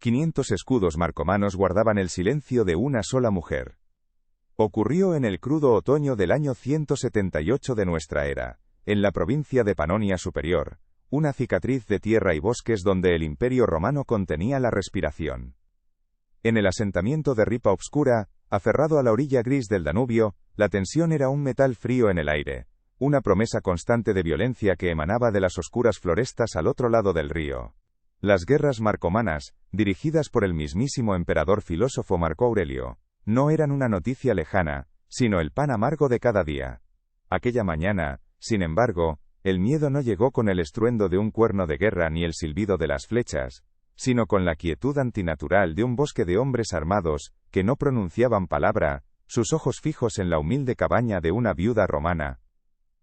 500 escudos marcomanos guardaban el silencio de una sola mujer. Ocurrió en el crudo otoño del año 178 de nuestra era, en la provincia de Panonia Superior, una cicatriz de tierra y bosques donde el Imperio Romano contenía la respiración. En el asentamiento de Ripa Obscura, aferrado a la orilla gris del Danubio, la tensión era un metal frío en el aire, una promesa constante de violencia que emanaba de las oscuras florestas al otro lado del río. Las guerras marcomanas, dirigidas por el mismísimo emperador filósofo Marco Aurelio, no eran una noticia lejana, sino el pan amargo de cada día. Aquella mañana, sin embargo, el miedo no llegó con el estruendo de un cuerno de guerra ni el silbido de las flechas, sino con la quietud antinatural de un bosque de hombres armados, que no pronunciaban palabra, sus ojos fijos en la humilde cabaña de una viuda romana.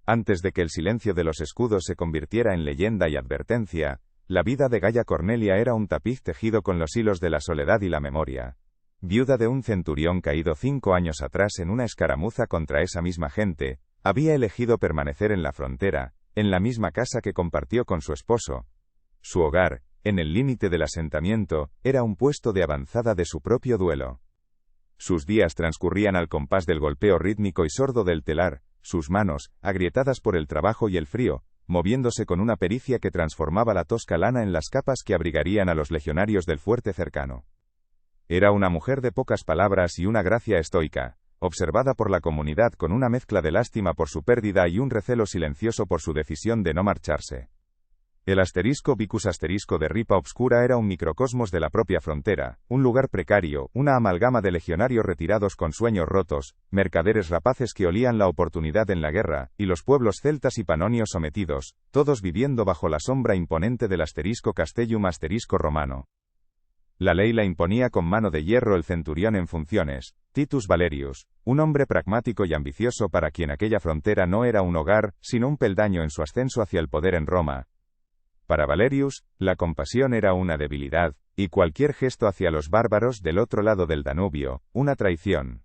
Antes de que el silencio de los escudos se convirtiera en leyenda y advertencia, la vida de Gaia Cornelia era un tapiz tejido con los hilos de la soledad y la memoria. Viuda de un centurión caído 5 años atrás en una escaramuza contra esa misma gente, había elegido permanecer en la frontera, en la misma casa que compartió con su esposo. Su hogar, en el límite del asentamiento, era un puesto de avanzada de su propio duelo. Sus días transcurrían al compás del golpeo rítmico y sordo del telar, sus manos, agrietadas por el trabajo y el frío, moviéndose con una pericia que transformaba la tosca lana en las capas que abrigarían a los legionarios del fuerte cercano. Era una mujer de pocas palabras y una gracia estoica, observada por la comunidad con una mezcla de lástima por su pérdida y un recelo silencioso por su decisión de no marcharse. El *vicus* de Ripa Obscura era un microcosmos de la propia frontera, un lugar precario, una amalgama de legionarios retirados con sueños rotos, mercaderes rapaces que olían la oportunidad en la guerra, y los pueblos celtas y panonios sometidos, todos viviendo bajo la sombra imponente del *Castellum Romano. La ley la imponía con mano de hierro el centurión en funciones, Titus Valerius, un hombre pragmático y ambicioso para quien aquella frontera no era un hogar, sino un peldaño en su ascenso hacia el poder en Roma. Para Valerius, la compasión era una debilidad, y cualquier gesto hacia los bárbaros del otro lado del Danubio, una traición.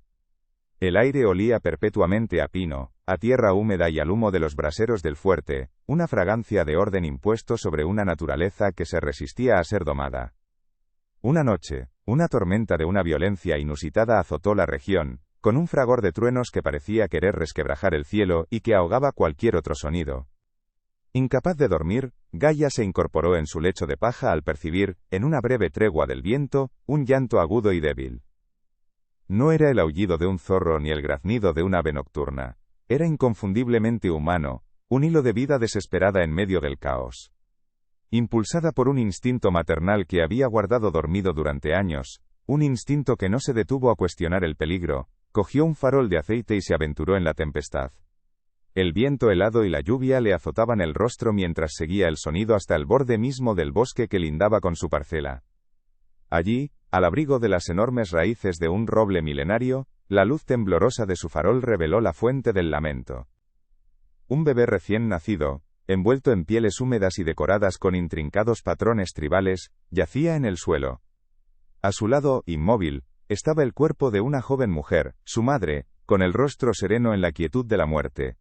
El aire olía perpetuamente a pino, a tierra húmeda y al humo de los braseros del fuerte, una fragancia de orden impuesto sobre una naturaleza que se resistía a ser domada. Una noche, una tormenta de una violencia inusitada azotó la región, con un fragor de truenos que parecía querer resquebrajar el cielo y que ahogaba cualquier otro sonido. Incapaz de dormir, Gaia se incorporó en su lecho de paja al percibir, en una breve tregua del viento, un llanto agudo y débil. No era el aullido de un zorro ni el graznido de un ave nocturna. Era inconfundiblemente humano, un hilo de vida desesperada en medio del caos. Impulsada por un instinto maternal que había guardado dormido durante años, un instinto que no se detuvo a cuestionar el peligro, cogió un farol de aceite y se aventuró en la tempestad. El viento helado y la lluvia le azotaban el rostro mientras seguía el sonido hasta el borde mismo del bosque que lindaba con su parcela. Allí, al abrigo de las enormes raíces de un roble milenario, la luz temblorosa de su farol reveló la fuente del lamento. Un bebé recién nacido, envuelto en pieles húmedas y decoradas con intrincados patrones tribales, yacía en el suelo. A su lado, inmóvil, estaba el cuerpo de una joven mujer, su madre, con el rostro sereno en la quietud de la muerte.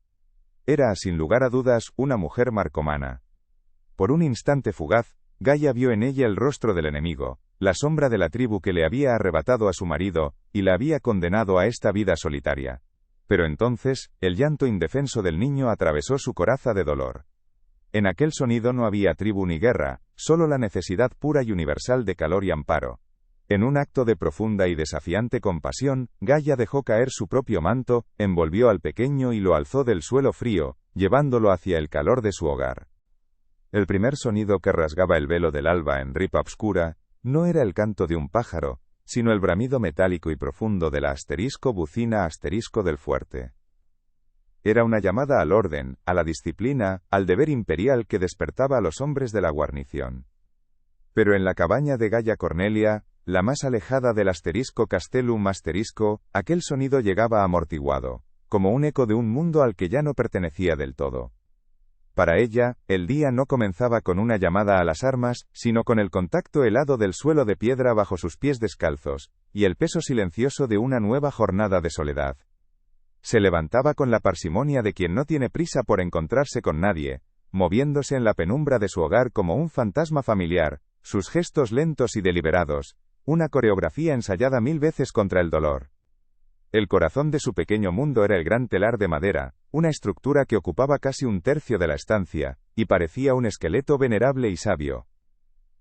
Era, sin lugar a dudas, una mujer marcomana. Por un instante fugaz, Gaia vio en ella el rostro del enemigo, la sombra de la tribu que le había arrebatado a su marido, y la había condenado a esta vida solitaria. Pero entonces, el llanto indefenso del niño atravesó su coraza de dolor. En aquel sonido no había tribu ni guerra, solo la necesidad pura y universal de calor y amparo. En un acto de profunda y desafiante compasión, Gaia dejó caer su propio manto, envolvió al pequeño y lo alzó del suelo frío, llevándolo hacia el calor de su hogar. El primer sonido que rasgaba el velo del alba en Ripa Obscura, no era el canto de un pájaro, sino el bramido metálico y profundo de la *bucina* del fuerte. Era una llamada al orden, a la disciplina, al deber imperial que despertaba a los hombres de la guarnición. Pero en la cabaña de Gaia Cornelia, la más alejada del *Castellum*, aquel sonido llegaba amortiguado, como un eco de un mundo al que ya no pertenecía del todo. Para ella, el día no comenzaba con una llamada a las armas, sino con el contacto helado del suelo de piedra bajo sus pies descalzos, y el peso silencioso de una nueva jornada de soledad. Se levantaba con la parsimonia de quien no tiene prisa por encontrarse con nadie, moviéndose en la penumbra de su hogar como un fantasma familiar, sus gestos lentos y deliberados, una coreografía ensayada 1000 veces contra el dolor. El corazón de su pequeño mundo era el gran telar de madera, una estructura que ocupaba casi un tercio de la estancia, y parecía un esqueleto venerable y sabio.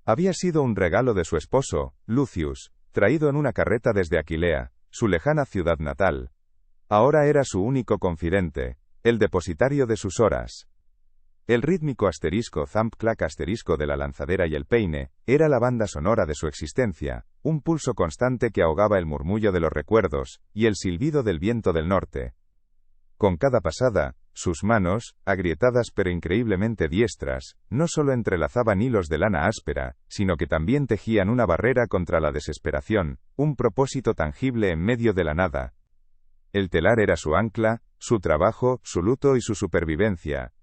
Había sido un regalo de su esposo, Lucius, traído en una carreta desde Aquilea, su lejana ciudad natal. Ahora era su único confidente, el depositario de sus horas. El rítmico asterisco zamp-clac asterisco de la lanzadera y el peine, era la banda sonora de su existencia, un pulso constante que ahogaba el murmullo de los recuerdos, y el silbido del viento del norte. Con cada pasada, sus manos, agrietadas pero increíblemente diestras, no solo entrelazaban hilos de lana áspera, sino que también tejían una barrera contra la desesperación, un propósito tangible en medio de la nada. El telar era su ancla, su trabajo, su luto y su supervivencia.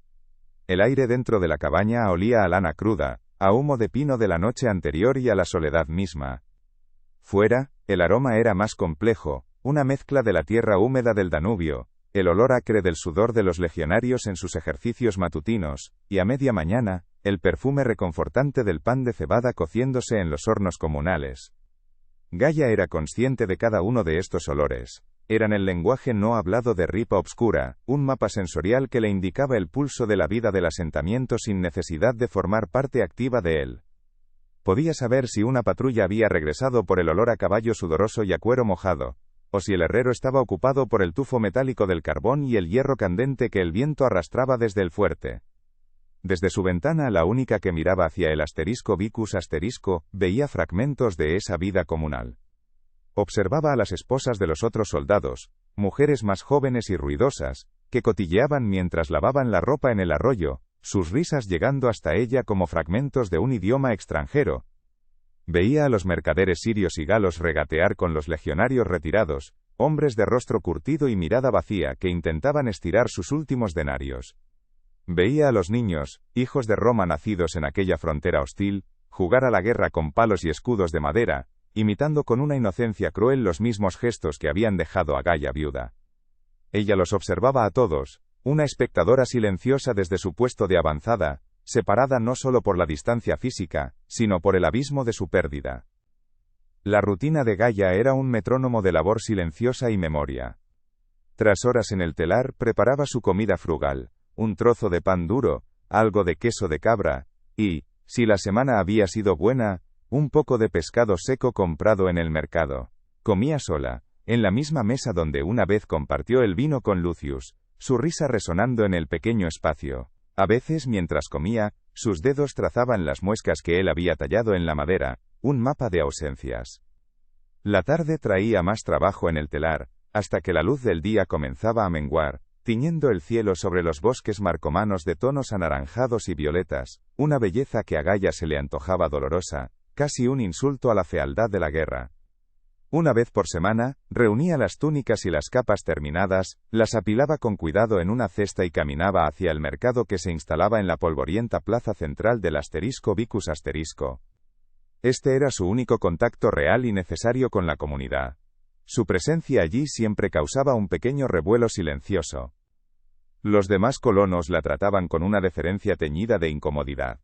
El aire dentro de la cabaña olía a lana cruda, a humo de pino de la noche anterior y a la soledad misma. Fuera, el aroma era más complejo, una mezcla de la tierra húmeda del Danubio, el olor acre del sudor de los legionarios en sus ejercicios matutinos, y a media mañana, el perfume reconfortante del pan de cebada cociéndose en los hornos comunales. Gaia era consciente de cada uno de estos olores. Eran el lenguaje no hablado de Ripa Obscura, un mapa sensorial que le indicaba el pulso de la vida del asentamiento sin necesidad de formar parte activa de él. Podía saber si una patrulla había regresado por el olor a caballo sudoroso y a cuero mojado, o si el herrero estaba ocupado por el tufo metálico del carbón y el hierro candente que el viento arrastraba desde el fuerte. Desde su ventana, la única que miraba hacia el asterisco Vicus asterisco, veía fragmentos de esa vida comunal. Observaba a las esposas de los otros soldados, mujeres más jóvenes y ruidosas, que cotilleaban mientras lavaban la ropa en el arroyo, sus risas llegando hasta ella como fragmentos de un idioma extranjero. Veía a los mercaderes sirios y galos regatear con los legionarios retirados, hombres de rostro curtido y mirada vacía que intentaban estirar sus últimos denarios. Veía a los niños, hijos de Roma nacidos en aquella frontera hostil, jugar a la guerra con palos y escudos de madera, imitando con una inocencia cruel los mismos gestos que habían dejado a Gaia viuda. Ella los observaba a todos, una espectadora silenciosa desde su puesto de avanzada, separada no solo por la distancia física, sino por el abismo de su pérdida. La rutina de Gaia era un metrónomo de labor silenciosa y memoria. Tras horas en el telar, preparaba su comida frugal, un trozo de pan duro, algo de queso de cabra, y, si la semana había sido buena, un poco de pescado seco comprado en el mercado. Comía sola, en la misma mesa donde una vez compartió el vino con Lucius, su risa resonando en el pequeño espacio. A veces, mientras comía, sus dedos trazaban las muescas que él había tallado en la madera, un mapa de ausencias. La tarde traía más trabajo en el telar, hasta que la luz del día comenzaba a menguar, tiñendo el cielo sobre los bosques marcomanos de tonos anaranjados y violetas, una belleza que a Gaia se le antojaba dolorosa, casi un insulto a la fealdad de la guerra. Una vez por semana, reunía las túnicas y las capas terminadas, las apilaba con cuidado en una cesta y caminaba hacia el mercado que se instalaba en la polvorienta plaza central del asterisco Vicus asterisco. Este era su único contacto real y necesario con la comunidad. Su presencia allí siempre causaba un pequeño revuelo silencioso. Los demás colonos la trataban con una deferencia teñida de incomodidad.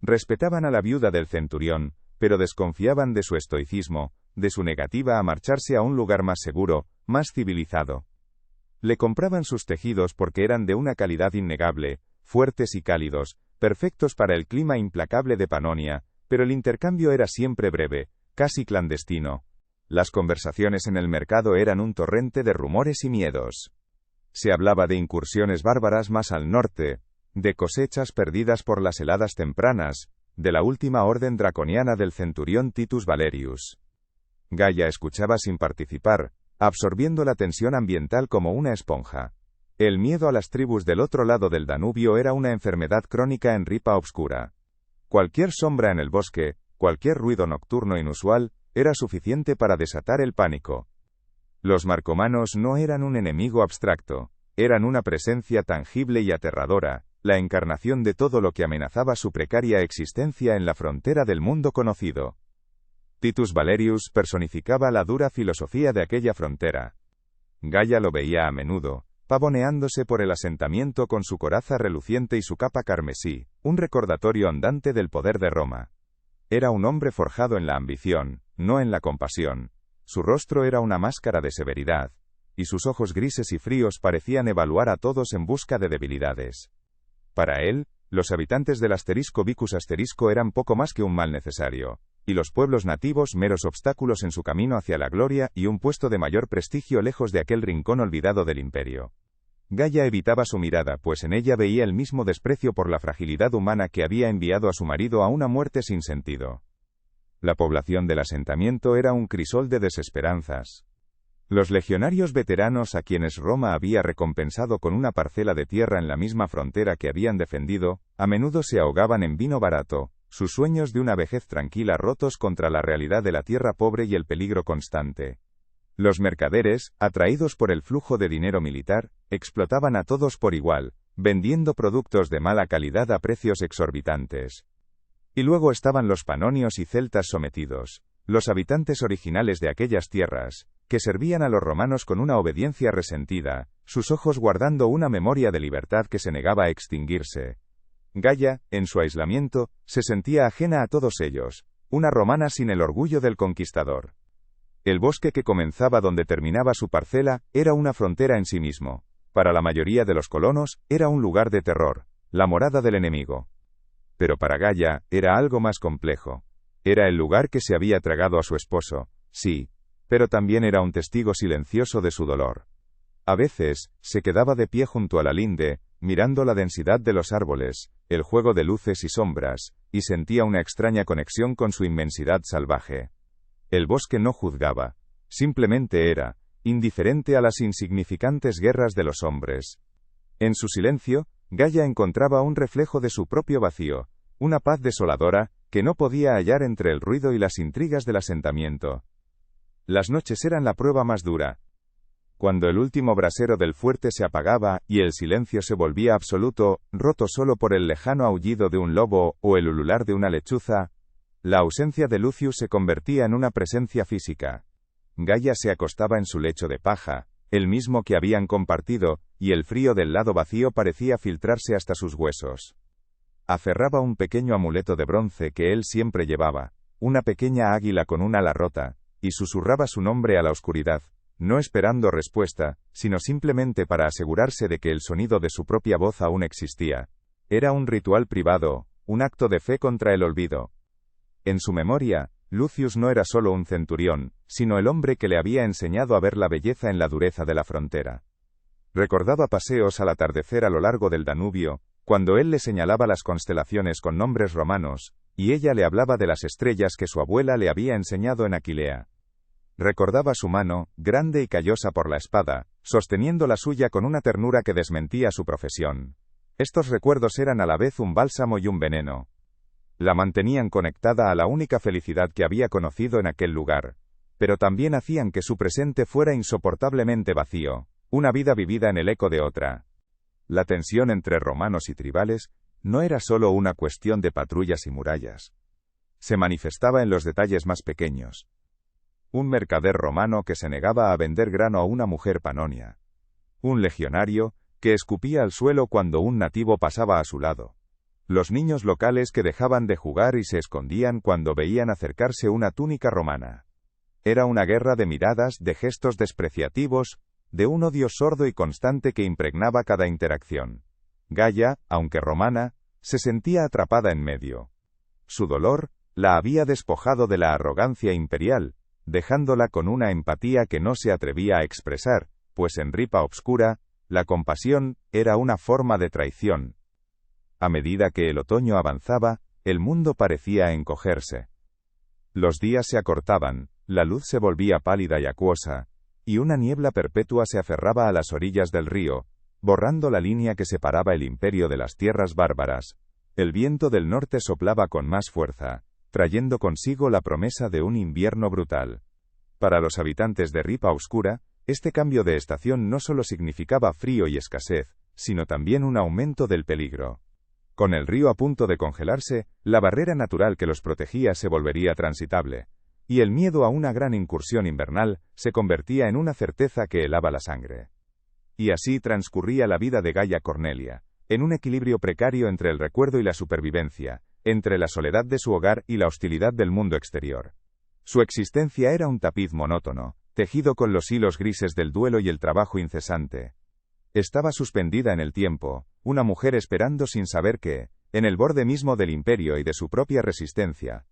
Respetaban a la viuda del centurión, pero desconfiaban de su estoicismo, de su negativa a marcharse a un lugar más seguro, más civilizado. Le compraban sus tejidos porque eran de una calidad innegable, fuertes y cálidos, perfectos para el clima implacable de Panonia, pero el intercambio era siempre breve, casi clandestino. Las conversaciones en el mercado eran un torrente de rumores y miedos. Se hablaba de incursiones bárbaras más al norte, de cosechas perdidas por las heladas tempranas, de la última orden draconiana del centurión Titus Valerius. Gaia escuchaba sin participar, absorbiendo la tensión ambiental como una esponja. El miedo a las tribus del otro lado del Danubio era una enfermedad crónica en Ripa Obscura. Cualquier sombra en el bosque, cualquier ruido nocturno inusual, era suficiente para desatar el pánico. Los marcomanos no eran un enemigo abstracto, eran una presencia tangible y aterradora, la encarnación de todo lo que amenazaba su precaria existencia en la frontera del mundo conocido. Titus Valerius personificaba la dura filosofía de aquella frontera. Gaia lo veía a menudo, pavoneándose por el asentamiento con su coraza reluciente y su capa carmesí, un recordatorio andante del poder de Roma. Era un hombre forjado en la ambición, no en la compasión. Su rostro era una máscara de severidad, y sus ojos grises y fríos parecían evaluar a todos en busca de debilidades. Para él, los habitantes del asterisco Vicus asterisco eran poco más que un mal necesario, y los pueblos nativos meros obstáculos en su camino hacia la gloria y un puesto de mayor prestigio lejos de aquel rincón olvidado del imperio. Gaia evitaba su mirada, pues en ella veía el mismo desprecio por la fragilidad humana que había enviado a su marido a una muerte sin sentido. La población del asentamiento era un crisol de desesperanzas. Los legionarios veteranos a quienes Roma había recompensado con una parcela de tierra en la misma frontera que habían defendido, a menudo se ahogaban en vino barato, sus sueños de una vejez tranquila rotos contra la realidad de la tierra pobre y el peligro constante. Los mercaderes, atraídos por el flujo de dinero militar, explotaban a todos por igual, vendiendo productos de mala calidad a precios exorbitantes. Y luego estaban los panonios y celtas sometidos, los habitantes originales de aquellas tierras, que servían a los romanos con una obediencia resentida, sus ojos guardando una memoria de libertad que se negaba a extinguirse. Gaia, en su aislamiento, se sentía ajena a todos ellos, una romana sin el orgullo del conquistador. El bosque que comenzaba donde terminaba su parcela, era una frontera en sí mismo. Para la mayoría de los colonos, era un lugar de terror, la morada del enemigo. Pero para Gaia, era algo más complejo. Era el lugar que se había tragado a su esposo, sí, pero también era un testigo silencioso de su dolor. A veces, se quedaba de pie junto a la linde, mirando la densidad de los árboles, el juego de luces y sombras, y sentía una extraña conexión con su inmensidad salvaje. El bosque no juzgaba, simplemente era, indiferente a las insignificantes guerras de los hombres. En su silencio, Gaia encontraba un reflejo de su propio vacío, una paz desoladora, que no podía hallar entre el ruido y las intrigas del asentamiento. Las noches eran la prueba más dura. Cuando el último brasero del fuerte se apagaba, y el silencio se volvía absoluto, roto solo por el lejano aullido de un lobo, o el ulular de una lechuza, la ausencia de Lucius se convertía en una presencia física. Gaia se acostaba en su lecho de paja, el mismo que habían compartido, y el frío del lado vacío parecía filtrarse hasta sus huesos. Aferraba un pequeño amuleto de bronce que él siempre llevaba, una pequeña águila con un ala rota, y susurraba su nombre a la oscuridad, no esperando respuesta, sino simplemente para asegurarse de que el sonido de su propia voz aún existía. Era un ritual privado, un acto de fe contra el olvido. En su memoria, Lucius no era solo un centurión, sino el hombre que le había enseñado a ver la belleza en la dureza de la frontera. Recordaba paseos al atardecer a lo largo del Danubio, cuando él le señalaba las constelaciones con nombres romanos, y ella le hablaba de las estrellas que su abuela le había enseñado en Aquilea. Recordaba su mano, grande y callosa por la espada, sosteniendo la suya con una ternura que desmentía su profesión. Estos recuerdos eran a la vez un bálsamo y un veneno. La mantenían conectada a la única felicidad que había conocido en aquel lugar, pero también hacían que su presente fuera insoportablemente vacío, una vida vivida en el eco de otra. La tensión entre romanos y tribales no era solo una cuestión de patrullas y murallas. Se manifestaba en los detalles más pequeños. Un mercader romano que se negaba a vender grano a una mujer panonia. Un legionario que escupía al suelo cuando un nativo pasaba a su lado. Los niños locales que dejaban de jugar y se escondían cuando veían acercarse una túnica romana. Era una guerra de miradas, de gestos despreciativos, de un odio sordo y constante que impregnaba cada interacción. Gaia, aunque romana, se sentía atrapada en medio. Su dolor la había despojado de la arrogancia imperial, dejándola con una empatía que no se atrevía a expresar, pues en Ripa Obscura, la compasión era una forma de traición. A medida que el otoño avanzaba, el mundo parecía encogerse. Los días se acortaban, la luz se volvía pálida y acuosa, y una niebla perpetua se aferraba a las orillas del río, borrando la línea que separaba el imperio de las tierras bárbaras. El viento del norte soplaba con más fuerza, trayendo consigo la promesa de un invierno brutal. Para los habitantes de Ripa Obscura, este cambio de estación no solo significaba frío y escasez, sino también un aumento del peligro. Con el río a punto de congelarse, la barrera natural que los protegía se volvería transitable, y el miedo a una gran incursión invernal se convertía en una certeza que helaba la sangre. Y así transcurría la vida de Gaia Cornelia, en un equilibrio precario entre el recuerdo y la supervivencia, entre la soledad de su hogar y la hostilidad del mundo exterior. Su existencia era un tapiz monótono, tejido con los hilos grises del duelo y el trabajo incesante. Estaba suspendida en el tiempo, una mujer esperando sin saber qué, en el borde mismo del imperio y de su propia resistencia.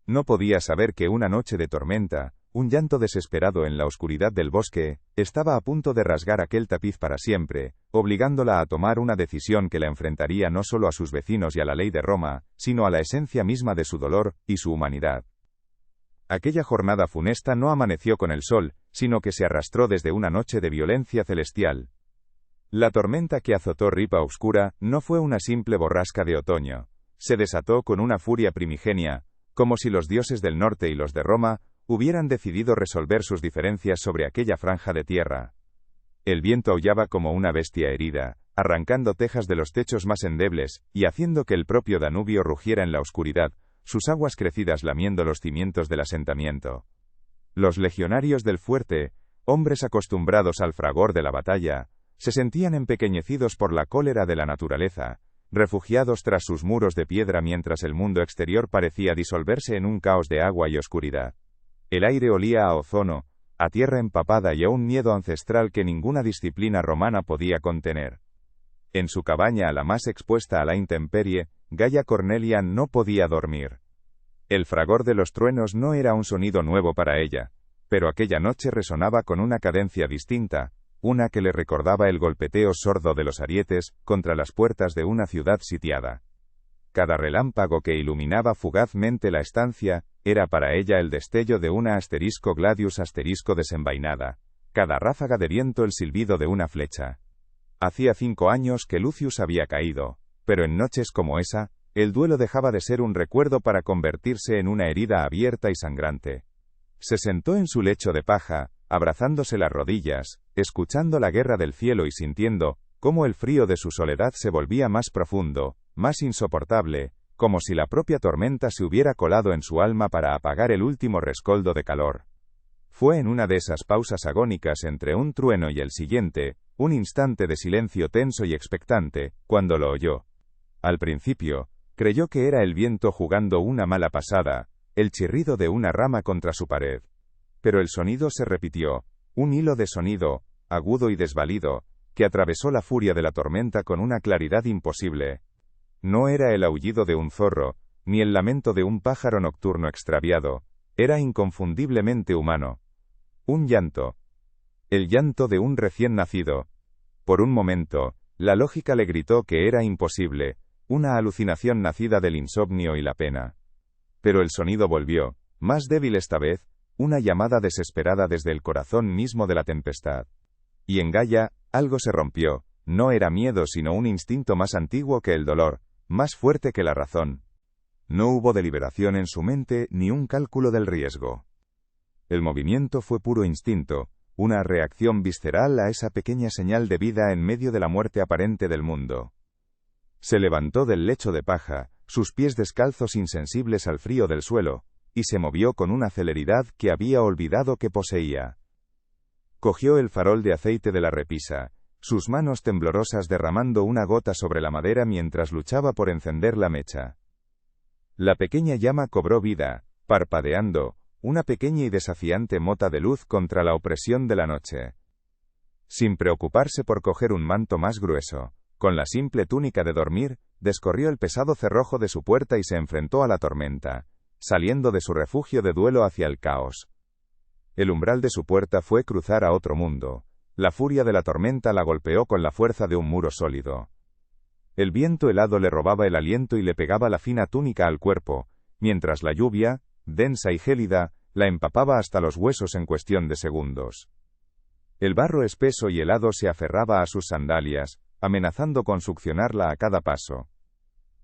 No podía saber que una noche de tormenta, un llanto desesperado en la oscuridad del bosque, estaba a punto de rasgar aquel tapiz para siempre, obligándola a tomar una decisión que la enfrentaría no solo a sus vecinos y a la ley de Roma, sino a la esencia misma de su dolor y su humanidad. Aquella jornada funesta no amaneció con el sol, sino que se arrastró desde una noche de violencia celestial. La tormenta que azotó Ripa Obscura no fue una simple borrasca de otoño. Se desató con una furia primigenia, como si los dioses del norte y los de Roma hubieran decidido resolver sus diferencias sobre aquella franja de tierra. El viento aullaba como una bestia herida, arrancando tejas de los techos más endebles, y haciendo que el propio Danubio rugiera en la oscuridad, sus aguas crecidas lamiendo los cimientos del asentamiento. Los legionarios del fuerte, hombres acostumbrados al fragor de la batalla, se sentían empequeñecidos por la cólera de la naturaleza, refugiados tras sus muros de piedra mientras el mundo exterior parecía disolverse en un caos de agua y oscuridad. El aire olía a ozono, a tierra empapada y a un miedo ancestral que ninguna disciplina romana podía contener. En su cabaña la más expuesta a la intemperie, Gaia Cornelia no podía dormir. El fragor de los truenos no era un sonido nuevo para ella, pero aquella noche resonaba con una cadencia distinta, una que le recordaba el golpeteo sordo de los arietes contra las puertas de una ciudad sitiada. Cada relámpago que iluminaba fugazmente la estancia, era para ella el destello de una *gladius* desenvainada, cada ráfaga de viento el silbido de una flecha. Hacía 5 años que Lucius había caído, pero en noches como esa, el duelo dejaba de ser un recuerdo para convertirse en una herida abierta y sangrante. Se sentó en su lecho de paja, abrazándose las rodillas, escuchando la guerra del cielo y sintiendo cómo el frío de su soledad se volvía más profundo, más insoportable, como si la propia tormenta se hubiera colado en su alma para apagar el último rescoldo de calor. Fue en una de esas pausas agónicas entre un trueno y el siguiente, un instante de silencio tenso y expectante, cuando lo oyó. Al principio, creyó que era el viento jugando una mala pasada, el chirrido de una rama contra su pared. Pero el sonido se repitió, un hilo de sonido, agudo y desvalido, que atravesó la furia de la tormenta con una claridad imposible. No era el aullido de un zorro, ni el lamento de un pájaro nocturno extraviado, era inconfundiblemente humano. Un llanto. El llanto de un recién nacido. Por un momento, la lógica le gritó que era imposible, una alucinación nacida del insomnio y la pena. Pero el sonido volvió, más débil esta vez, una llamada desesperada desde el corazón mismo de la tempestad. Y en Gaia, algo se rompió, no era miedo sino un instinto más antiguo que el dolor, más fuerte que la razón. No hubo deliberación en su mente ni un cálculo del riesgo. El movimiento fue puro instinto, una reacción visceral a esa pequeña señal de vida en medio de la muerte aparente del mundo. Se levantó del lecho de paja, sus pies descalzos insensibles al frío del suelo, y se movió con una celeridad que había olvidado que poseía. Cogió el farol de aceite de la repisa, sus manos temblorosas derramando una gota sobre la madera mientras luchaba por encender la mecha. La pequeña llama cobró vida, parpadeando, una pequeña y desafiante mota de luz contra la opresión de la noche. Sin preocuparse por coger un manto más grueso, con la simple túnica de dormir, descorrió el pesado cerrojo de su puerta y se enfrentó a la tormenta, saliendo de su refugio de duelo hacia el caos. El umbral de su puerta fue cruzar a otro mundo. La furia de la tormenta la golpeó con la fuerza de un muro sólido. El viento helado le robaba el aliento y le pegaba la fina túnica al cuerpo, mientras la lluvia, densa y gélida, la empapaba hasta los huesos en cuestión de segundos. El barro espeso y helado se aferraba a sus sandalias, amenazando con succionarla a cada paso.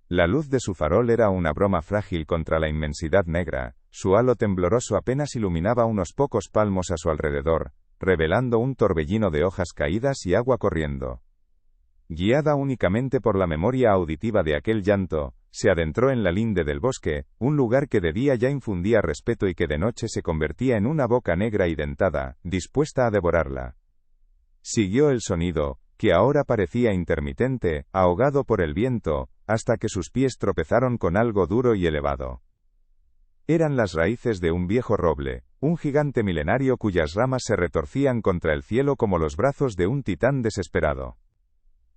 La luz de su farol era una broma frágil contra la inmensidad negra, su halo tembloroso apenas iluminaba unos pocos palmos a su alrededor, revelando un torbellino de hojas caídas y agua corriendo. Guiada únicamente por la memoria auditiva de aquel llanto, se adentró en la linde del bosque, un lugar que de día ya infundía respeto y que de noche se convertía en una boca negra y dentada, dispuesta a devorarla. Siguió el sonido, que ahora parecía intermitente, ahogado por el viento, hasta que sus pies tropezaron con algo duro y elevado. Eran las raíces de un viejo roble, un gigante milenario cuyas ramas se retorcían contra el cielo como los brazos de un titán desesperado.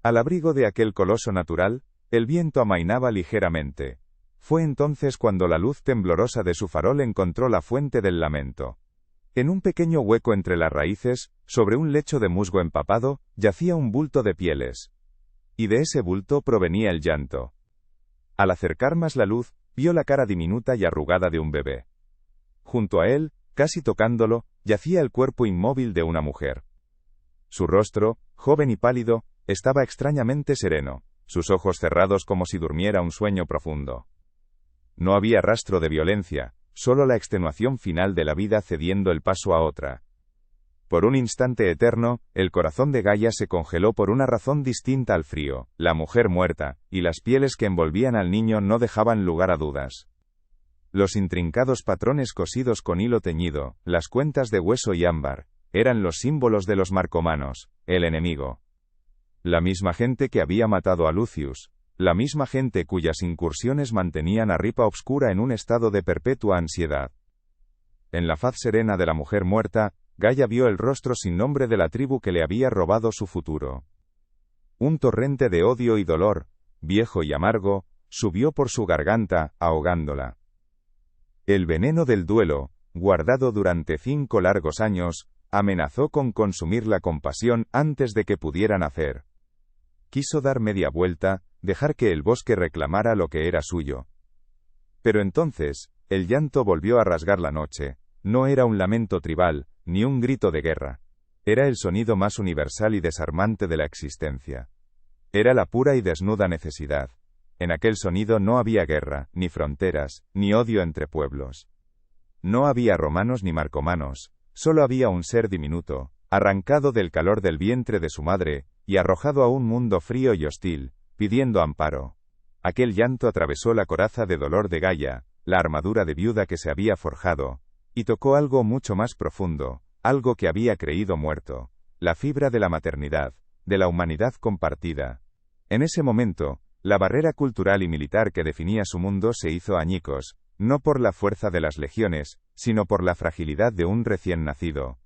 Al abrigo de aquel coloso natural, el viento amainaba ligeramente. Fue entonces cuando la luz temblorosa de su farol encontró la fuente del lamento. En un pequeño hueco entre las raíces, sobre un lecho de musgo empapado, yacía un bulto de pieles. Y de ese bulto provenía el llanto. Al acercar más la luz, vio la cara diminuta y arrugada de un bebé. Junto a él, casi tocándolo, yacía el cuerpo inmóvil de una mujer. Su rostro, joven y pálido, estaba extrañamente sereno, sus ojos cerrados como si durmiera un sueño profundo. No había rastro de violencia, solo la extenuación final de la vida cediendo el paso a otra. Por un instante eterno, el corazón de Gaia se congeló por una razón distinta al frío, la mujer muerta, y las pieles que envolvían al niño no dejaban lugar a dudas. Los intrincados patrones cosidos con hilo teñido, las cuentas de hueso y ámbar, eran los símbolos de los marcomanos, el enemigo. La misma gente que había matado a Lucius, la misma gente cuyas incursiones mantenían a Ripa Obscura en un estado de perpetua ansiedad. En la faz serena de la mujer muerta, Gaia vio el rostro sin nombre de la tribu que le había robado su futuro. Un torrente de odio y dolor, viejo y amargo, subió por su garganta, ahogándola. El veneno del duelo, guardado durante 5 largos años, amenazó con consumirla con pasión antes de que pudiera nacer. Quiso dar media vuelta, dejar que el bosque reclamara lo que era suyo. Pero entonces, el llanto volvió a rasgar la noche. No era un lamento tribal, ni un grito de guerra. Era el sonido más universal y desarmante de la existencia. Era la pura y desnuda necesidad. En aquel sonido no había guerra, ni fronteras, ni odio entre pueblos. No había romanos ni marcomanos, solo había un ser diminuto, arrancado del calor del vientre de su madre, y arrojado a un mundo frío y hostil, pidiendo amparo. Aquel llanto atravesó la coraza de dolor de Gaia, la armadura de viuda que se había forjado, y tocó algo mucho más profundo, algo que había creído muerto, la fibra de la maternidad, de la humanidad compartida. En ese momento, la barrera cultural y militar que definía su mundo se hizo añicos, no por la fuerza de las legiones, sino por la fragilidad de un recién nacido.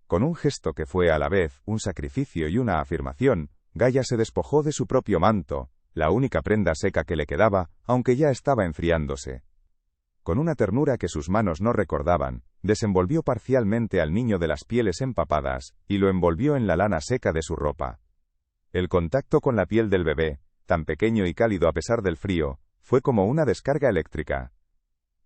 Con un gesto que fue a la vez un sacrificio y una afirmación, Gaia se despojó de su propio manto, la única prenda seca que le quedaba, aunque ya estaba enfriándose. Con una ternura que sus manos no recordaban, desenvolvió parcialmente al niño de las pieles empapadas, y lo envolvió en la lana seca de su ropa. El contacto con la piel del bebé, tan pequeño y cálido a pesar del frío, fue como una descarga eléctrica.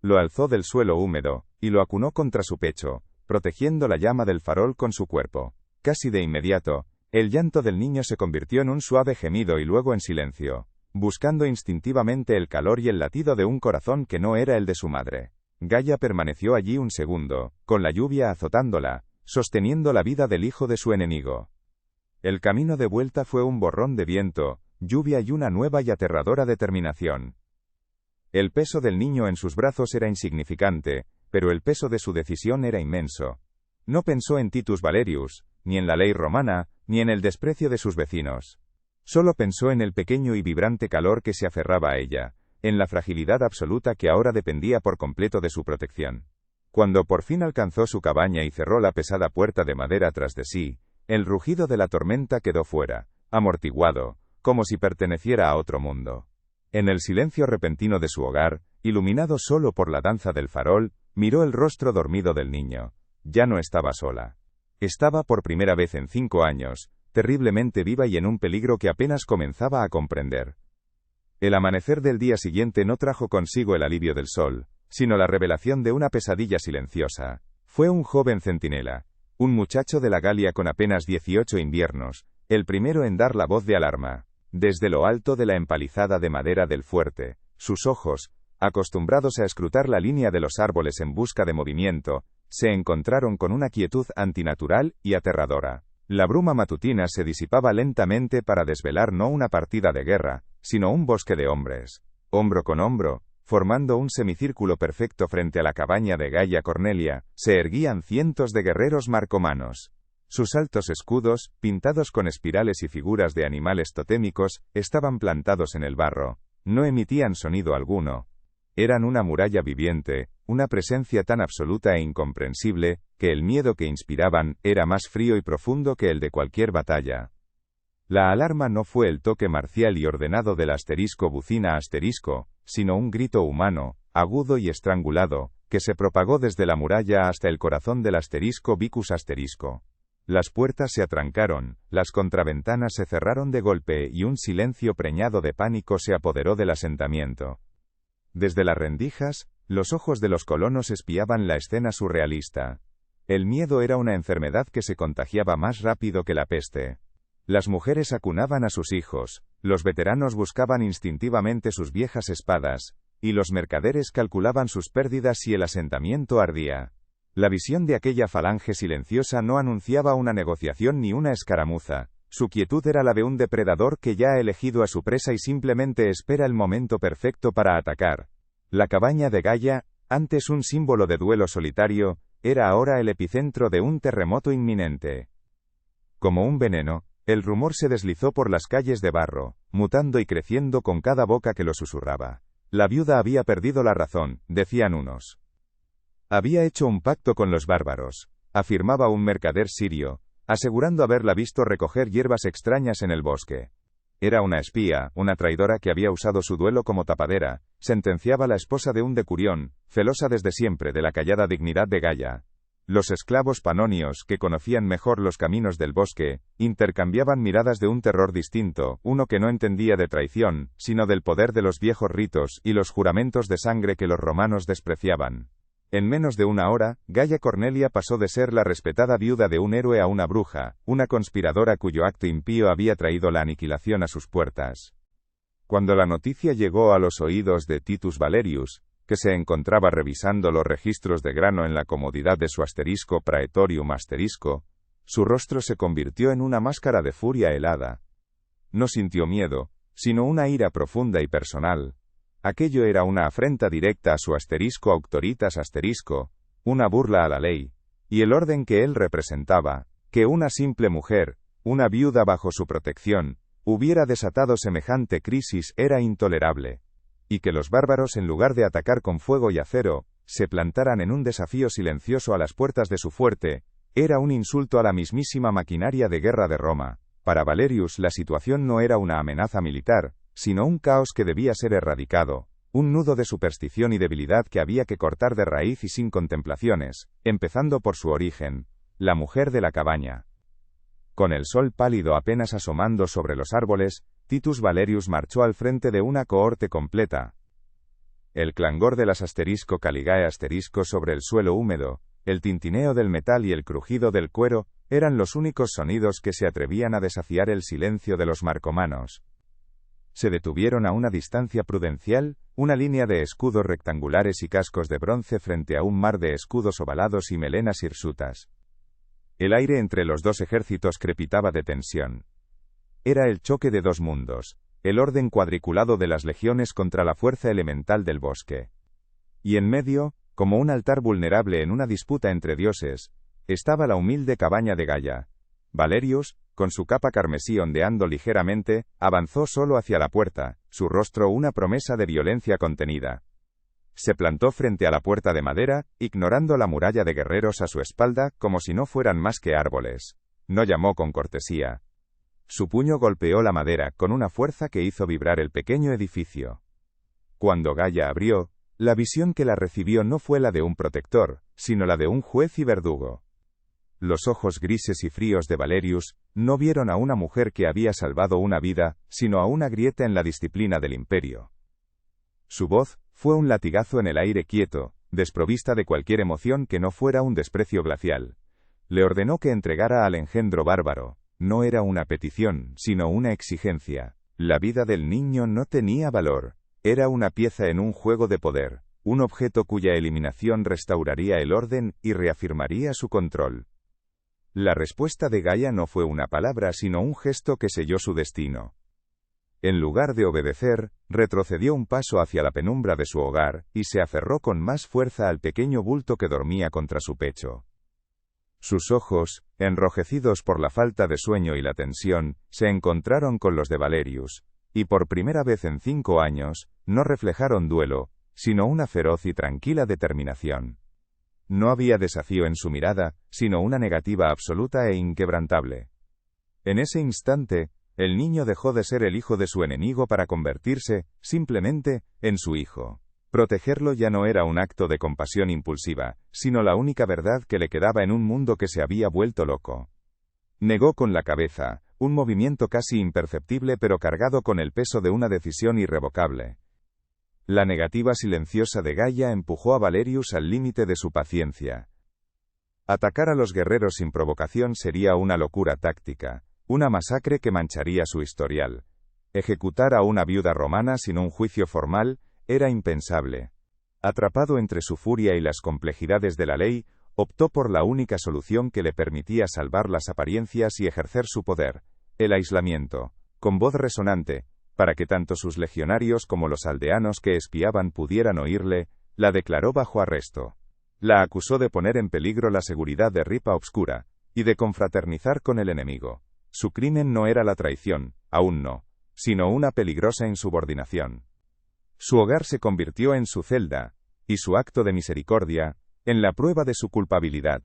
Lo alzó del suelo húmedo, y lo acunó contra su pecho, protegiendo la llama del farol con su cuerpo. Casi de inmediato, el llanto del niño se convirtió en un suave gemido y luego en silencio, buscando instintivamente el calor y el latido de un corazón que no era el de su madre. Gaia permaneció allí un segundo, con la lluvia azotándola, sosteniendo la vida del hijo de su enemigo. El camino de vuelta fue un borrón de viento, lluvia y una nueva y aterradora determinación. El peso del niño en sus brazos era insignificante, pero el peso de su decisión era inmenso. No pensó en Titus Valerius, ni en la ley romana, ni en el desprecio de sus vecinos. Solo pensó en el pequeño y vibrante calor que se aferraba a ella, en la fragilidad absoluta que ahora dependía por completo de su protección. Cuando por fin alcanzó su cabaña y cerró la pesada puerta de madera tras de sí, el rugido de la tormenta quedó fuera, amortiguado, como si perteneciera a otro mundo. En el silencio repentino de su hogar, iluminado solo por la danza del farol, miró el rostro dormido del niño. Ya no estaba sola. Estaba por primera vez en 5 años, terriblemente viva y en un peligro que apenas comenzaba a comprender. El amanecer del día siguiente no trajo consigo el alivio del sol, sino la revelación de una pesadilla silenciosa. Fue un joven centinela, un muchacho de la Galia con apenas 18 inviernos, el primero en dar la voz de alarma. Desde lo alto de la empalizada de madera del fuerte, sus ojos, acostumbrados a escrutar la línea de los árboles en busca de movimiento, se encontraron con una quietud antinatural y aterradora. La bruma matutina se disipaba lentamente para desvelar no una partida de guerra, sino un bosque de hombres. Hombro con hombro, formando un semicírculo perfecto frente a la cabaña de Gaia Cornelia, se erguían cientos de guerreros marcomanos. Sus altos escudos, pintados con espirales y figuras de animales totémicos, estaban plantados en el barro, No emitían sonido alguno. Eran una muralla viviente, una presencia tan absoluta e incomprensible, que el miedo que inspiraban era más frío y profundo que el de cualquier batalla. La alarma no fue el toque marcial y ordenado del asterisco bucina asterisco, sino un grito humano, agudo y estrangulado, que se propagó desde la muralla hasta el corazón del asterisco vicus asterisco. Las puertas se atrancaron, las contraventanas se cerraron de golpe y un silencio preñado de pánico se apoderó del asentamiento. Desde las rendijas, los ojos de los colonos espiaban la escena surrealista. El miedo era una enfermedad que se contagiaba más rápido que la peste. Las mujeres acunaban a sus hijos, los veteranos buscaban instintivamente sus viejas espadas, y los mercaderes calculaban sus pérdidas si el asentamiento ardía. La visión de aquella falange silenciosa no anunciaba una negociación ni una escaramuza. Su quietud era la de un depredador que ya ha elegido a su presa y simplemente espera el momento perfecto para atacar. La cabaña de Gaia, antes un símbolo de duelo solitario, era ahora el epicentro de un terremoto inminente. Como un veneno, el rumor se deslizó por las calles de barro, mutando y creciendo con cada boca que lo susurraba. La viuda había perdido la razón, decían unos. Había hecho un pacto con los bárbaros, afirmaba un mercader sirio, asegurando haberla visto recoger hierbas extrañas en el bosque. Era una espía, una traidora que había usado su duelo como tapadera, sentenciaba la esposa de un decurión, celosa desde siempre de la callada dignidad de Gaia. Los esclavos panonios, que conocían mejor los caminos del bosque, intercambiaban miradas de un terror distinto, uno que no entendía de traición, sino del poder de los viejos ritos y los juramentos de sangre que los romanos despreciaban. En menos de una hora, Gaia Cornelia pasó de ser la respetada viuda de un héroe a una bruja, una conspiradora cuyo acto impío había traído la aniquilación a sus puertas. Cuando la noticia llegó a los oídos de Titus Valerius, que se encontraba revisando los registros de grano en la comodidad de su asterisco praetorium asterisco, su rostro se convirtió en una máscara de furia helada. No sintió miedo, sino una ira profunda y personal. Aquello era una afrenta directa a su asterisco auctoritas asterisco, una burla a la ley, y el orden que él representaba, que una simple mujer, una viuda bajo su protección, hubiera desatado semejante crisis era intolerable. Y que los bárbaros en lugar de atacar con fuego y acero, se plantaran en un desafío silencioso a las puertas de su fuerte, era un insulto a la mismísima maquinaria de guerra de Roma. Para Valerius la situación no era una amenaza militar, sino un caos que debía ser erradicado, un nudo de superstición y debilidad que había que cortar de raíz y sin contemplaciones, empezando por su origen, la mujer de la cabaña. Con el sol pálido apenas asomando sobre los árboles, Titus Valerius marchó al frente de una cohorte completa. El clangor de las asterisco caligae asterisco sobre el suelo húmedo, el tintineo del metal y el crujido del cuero, eran los únicos sonidos que se atrevían a desafiar el silencio de los marcomanos. Se detuvieron a una distancia prudencial, una línea de escudos rectangulares y cascos de bronce frente a un mar de escudos ovalados y melenas hirsutas. El aire entre los dos ejércitos crepitaba de tensión. Era el choque de dos mundos, el orden cuadriculado de las legiones contra la fuerza elemental del bosque. Y en medio, como un altar vulnerable en una disputa entre dioses, estaba la humilde cabaña de Gaia. Valerius, con su capa carmesí ondeando ligeramente, avanzó solo hacia la puerta, su rostro una promesa de violencia contenida. Se plantó frente a la puerta de madera, ignorando la muralla de guerreros a su espalda, como si no fueran más que árboles. No llamó con cortesía. Su puño golpeó la madera con una fuerza que hizo vibrar el pequeño edificio. Cuando Gaia abrió, la visión que la recibió no fue la de un protector, sino la de un juez y verdugo. Los ojos grises y fríos de Valerius no vieron a una mujer que había salvado una vida, sino a una grieta en la disciplina del imperio. Su voz fue un latigazo en el aire quieto, desprovista de cualquier emoción que no fuera un desprecio glacial. Le ordenó que entregara al engendro bárbaro. No era una petición, sino una exigencia. La vida del niño no tenía valor. Era una pieza en un juego de poder, un objeto cuya eliminación restauraría el orden y reafirmaría su control. La respuesta de Gaia no fue una palabra sino un gesto que selló su destino. En lugar de obedecer, retrocedió un paso hacia la penumbra de su hogar, y se aferró con más fuerza al pequeño bulto que dormía contra su pecho. Sus ojos, enrojecidos por la falta de sueño y la tensión, se encontraron con los de Valerius, y por primera vez en 5 años, no reflejaron duelo, sino una feroz y tranquila determinación. No había desafío en su mirada, sino una negativa absoluta e inquebrantable. En ese instante, el niño dejó de ser el hijo de su enemigo para convertirse, simplemente, en su hijo. Protegerlo ya no era un acto de compasión impulsiva, sino la única verdad que le quedaba en un mundo que se había vuelto loco. Negó con la cabeza, un movimiento casi imperceptible pero cargado con el peso de una decisión irrevocable. La negativa silenciosa de Gaia empujó a Valerius al límite de su paciencia. Atacar a los guerreros sin provocación sería una locura táctica, una masacre que mancharía su historial. Ejecutar a una viuda romana sin un juicio formal era impensable. Atrapado entre su furia y las complejidades de la ley, optó por la única solución que le permitía salvar las apariencias y ejercer su poder, el aislamiento. Con voz resonante, para que tanto sus legionarios como los aldeanos que espiaban pudieran oírle, la declaró bajo arresto. La acusó de poner en peligro la seguridad de Ripa Obscura, y de confraternizar con el enemigo. Su crimen no era la traición, aún no, sino una peligrosa insubordinación. Su hogar se convirtió en su celda, y su acto de misericordia, en la prueba de su culpabilidad.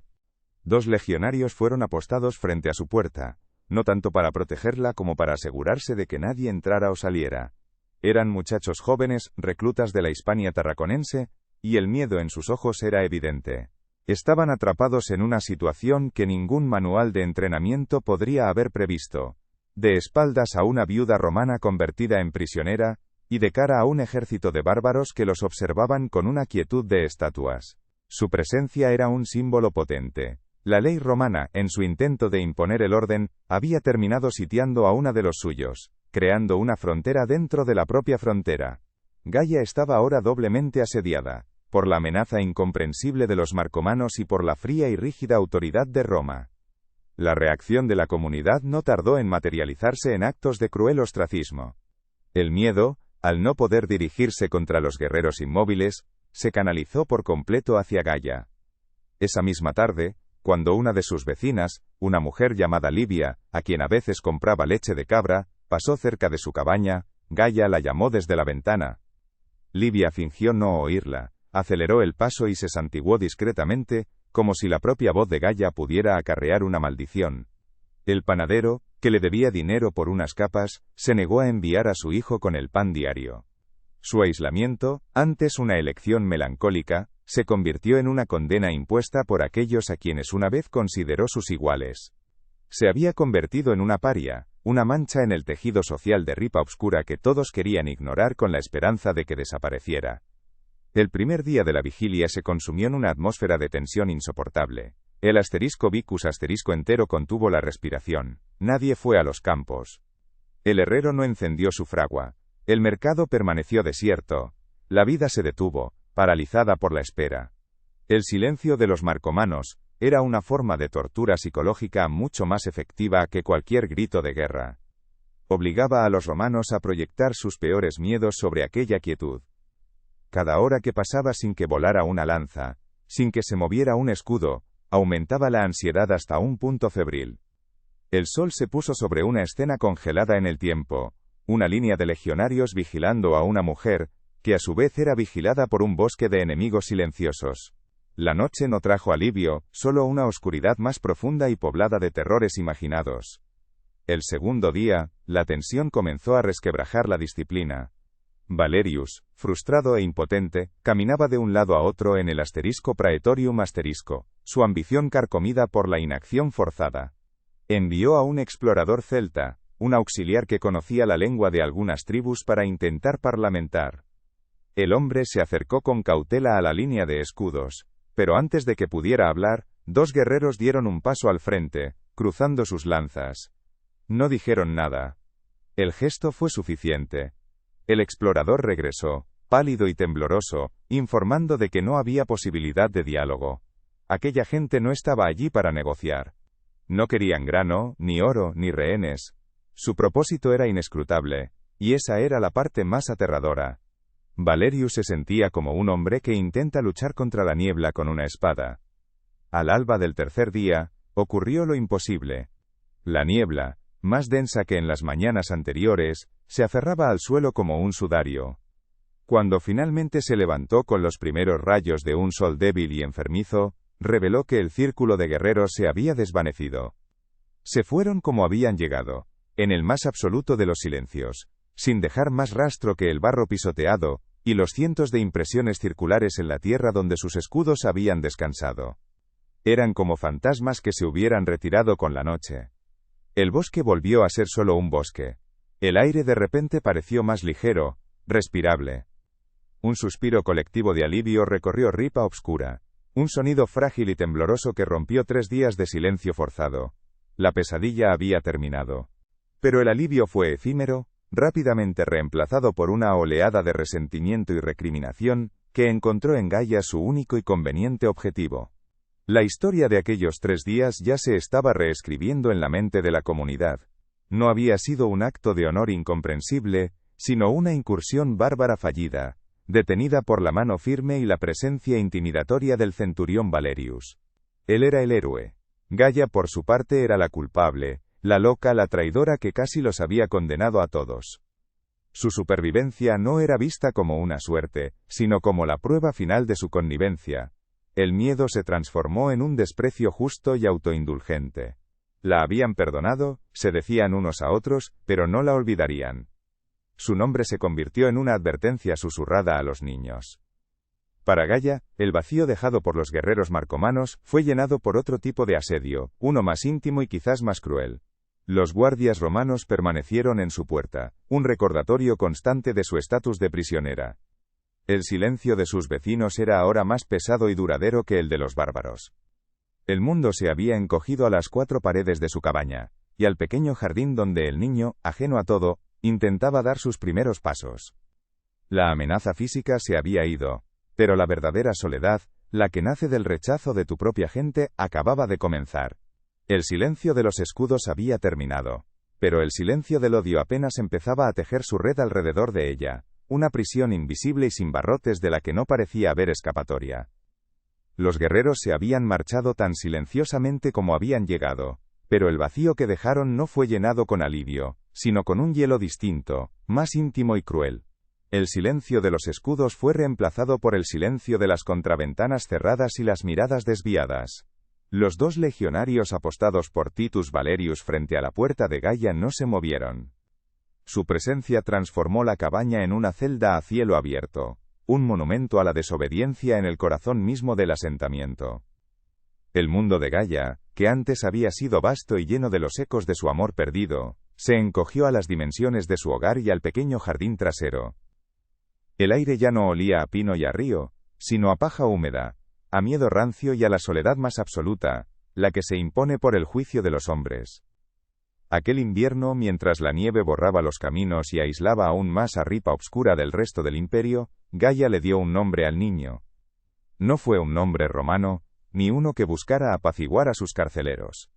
2 legionarios fueron apostados frente a su puerta, no tanto para protegerla como para asegurarse de que nadie entrara o saliera. Eran muchachos jóvenes, reclutas de la Hispania tarraconense, y el miedo en sus ojos era evidente. Estaban atrapados en una situación que ningún manual de entrenamiento podría haber previsto. De espaldas a una viuda romana convertida en prisionera, y de cara a un ejército de bárbaros que los observaban con una quietud de estatuas. Su presencia era un símbolo potente. La ley romana, en su intento de imponer el orden, había terminado sitiando a una de los suyos, creando una frontera dentro de la propia frontera. Gaia estaba ahora doblemente asediada, por la amenaza incomprensible de los marcomanos y por la fría y rígida autoridad de Roma. La reacción de la comunidad no tardó en materializarse en actos de cruel ostracismo. El miedo, al no poder dirigirse contra los guerreros inmóviles, se canalizó por completo hacia Gaia. Esa misma tarde, cuando una de sus vecinas, una mujer llamada Livia, a quien a veces compraba leche de cabra, pasó cerca de su cabaña, Gaia la llamó desde la ventana. Livia fingió no oírla, aceleró el paso y se santiguó discretamente, como si la propia voz de Gaia pudiera acarrear una maldición. El panadero, que le debía dinero por unas capas, se negó a enviar a su hijo con el pan diario. Su aislamiento, antes una elección melancólica, se convirtió en una condena impuesta por aquellos a quienes una vez consideró sus iguales. Se había convertido en una paria, una mancha en el tejido social de Ripa Obscura que todos querían ignorar con la esperanza de que desapareciera. El primer día de la vigilia se consumió en una atmósfera de tensión insoportable. El *vicus* entero contuvo la respiración. Nadie fue a los campos. El herrero no encendió su fragua. El mercado permaneció desierto. La vida se detuvo, paralizada por la espera. El silencio de los marcomanos era una forma de tortura psicológica mucho más efectiva que cualquier grito de guerra. Obligaba a los romanos a proyectar sus peores miedos sobre aquella quietud. Cada hora que pasaba sin que volara una lanza, sin que se moviera un escudo, aumentaba la ansiedad hasta un punto febril. El sol se puso sobre una escena congelada en el tiempo, una línea de legionarios vigilando a una mujer, que a su vez era vigilada por un bosque de enemigos silenciosos. La noche no trajo alivio, solo una oscuridad más profunda y poblada de terrores imaginados. El segundo día, la tensión comenzó a resquebrajar la disciplina. Valerius, frustrado e impotente, caminaba de un lado a otro en el *praetorium*, su ambición carcomida por la inacción forzada. Envió a un explorador celta, un auxiliar que conocía la lengua de algunas tribus para intentar parlamentar. El hombre se acercó con cautela a la línea de escudos, pero antes de que pudiera hablar, 2 guerreros dieron un paso al frente, cruzando sus lanzas. No dijeron nada. El gesto fue suficiente. El explorador regresó, pálido y tembloroso, informando de que no había posibilidad de diálogo. Aquella gente no estaba allí para negociar. No querían grano, ni oro, ni rehenes. Su propósito era inescrutable, y esa era la parte más aterradora. Valerius se sentía como un hombre que intenta luchar contra la niebla con una espada. Al alba del tercer día, ocurrió lo imposible. La niebla, más densa que en las mañanas anteriores, se aferraba al suelo como un sudario. Cuando finalmente se levantó con los primeros rayos de un sol débil y enfermizo, reveló que el círculo de guerreros se había desvanecido. Se fueron como habían llegado, en el más absoluto de los silencios, sin dejar más rastro que el barro pisoteado, y los cientos de impresiones circulares en la tierra donde sus escudos habían descansado. Eran como fantasmas que se hubieran retirado con la noche. El bosque volvió a ser solo un bosque. El aire de repente pareció más ligero, respirable. Un suspiro colectivo de alivio recorrió Ripa Obscura. Un sonido frágil y tembloroso que rompió 3 días de silencio forzado. La pesadilla había terminado. Pero el alivio fue efímero, rápidamente reemplazado por una oleada de resentimiento y recriminación, que encontró en Gaia su único y conveniente objetivo. La historia de aquellos 3 días ya se estaba reescribiendo en la mente de la comunidad. No había sido un acto de honor incomprensible, sino una incursión bárbara fallida, detenida por la mano firme y la presencia intimidatoria del centurión Valerius. Él era el héroe. Gaia por su parte era la culpable, la loca, la traidora que casi los había condenado a todos. Su supervivencia no era vista como una suerte, sino como la prueba final de su connivencia. El miedo se transformó en un desprecio justo y autoindulgente. La habían perdonado, se decían unos a otros, pero no la olvidarían. Su nombre se convirtió en una advertencia susurrada a los niños. Para Gaia, el vacío dejado por los guerreros marcomanos fue llenado por otro tipo de asedio, uno más íntimo y quizás más cruel. Los guardias romanos permanecieron en su puerta, un recordatorio constante de su estatus de prisionera. El silencio de sus vecinos era ahora más pesado y duradero que el de los bárbaros. El mundo se había encogido a las 4 paredes de su cabaña, y al pequeño jardín donde el niño, ajeno a todo, intentaba dar sus primeros pasos. La amenaza física se había ido, pero la verdadera soledad, la que nace del rechazo de tu propia gente, acababa de comenzar. El silencio de los escudos había terminado, pero el silencio del odio apenas empezaba a tejer su red alrededor de ella, una prisión invisible y sin barrotes de la que no parecía haber escapatoria. Los guerreros se habían marchado tan silenciosamente como habían llegado, pero el vacío que dejaron no fue llenado con alivio, sino con un hielo distinto, más íntimo y cruel. El silencio de los escudos fue reemplazado por el silencio de las contraventanas cerradas y las miradas desviadas. Los 2 legionarios apostados por Titus Valerius frente a la puerta de Gaia no se movieron. Su presencia transformó la cabaña en una celda a cielo abierto, un monumento a la desobediencia en el corazón mismo del asentamiento. El mundo de Gaia, que antes había sido vasto y lleno de los ecos de su amor perdido, se encogió a las dimensiones de su hogar y al pequeño jardín trasero. El aire ya no olía a pino y a río, sino a paja húmeda, a miedo rancio y a la soledad más absoluta, la que se impone por el juicio de los hombres. Aquel invierno, mientras la nieve borraba los caminos y aislaba aún más a Ripa Obscura del resto del imperio, Gaia le dio un nombre al niño. No fue un nombre romano, ni uno que buscara apaciguar a sus carceleros.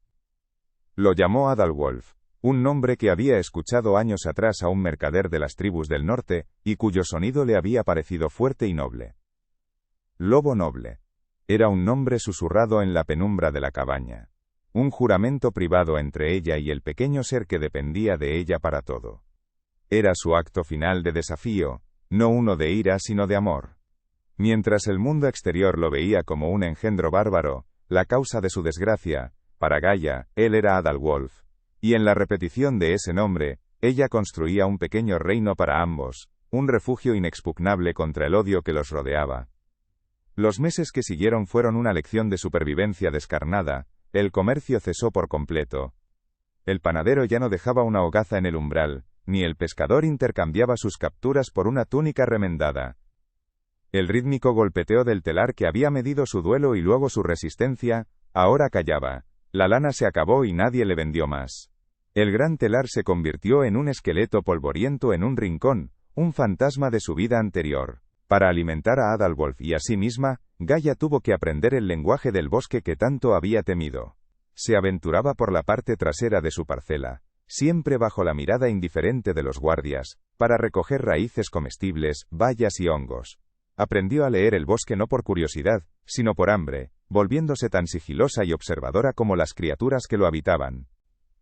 Lo llamó Adalwolf, un nombre que había escuchado años atrás a un mercader de las tribus del norte, y cuyo sonido le había parecido fuerte y noble. Lobo noble. Era un nombre susurrado en la penumbra de la cabaña. Un juramento privado entre ella y el pequeño ser que dependía de ella para todo. Era su acto final de desafío, no uno de ira sino de amor. Mientras el mundo exterior lo veía como un engendro bárbaro, la causa de su desgracia, para Gaia, él era Adalwolf, y en la repetición de ese nombre, ella construía un pequeño reino para ambos, un refugio inexpugnable contra el odio que los rodeaba. Los meses que siguieron fueron una lección de supervivencia descarnada, el comercio cesó por completo. El panadero ya no dejaba una hogaza en el umbral, ni el pescador intercambiaba sus capturas por una túnica remendada. El rítmico golpeteo del telar que había medido su duelo y luego su resistencia, ahora callaba. La lana se acabó y nadie le vendió más. El gran telar se convirtió en un esqueleto polvoriento en un rincón, un fantasma de su vida anterior. Para alimentar a Adalwolf y a sí misma, Gaia tuvo que aprender el lenguaje del bosque que tanto había temido. Se aventuraba por la parte trasera de su parcela, siempre bajo la mirada indiferente de los guardias, para recoger raíces comestibles, bayas y hongos. Aprendió a leer el bosque no por curiosidad, sino por hambre, volviéndose tan sigilosa y observadora como las criaturas que lo habitaban.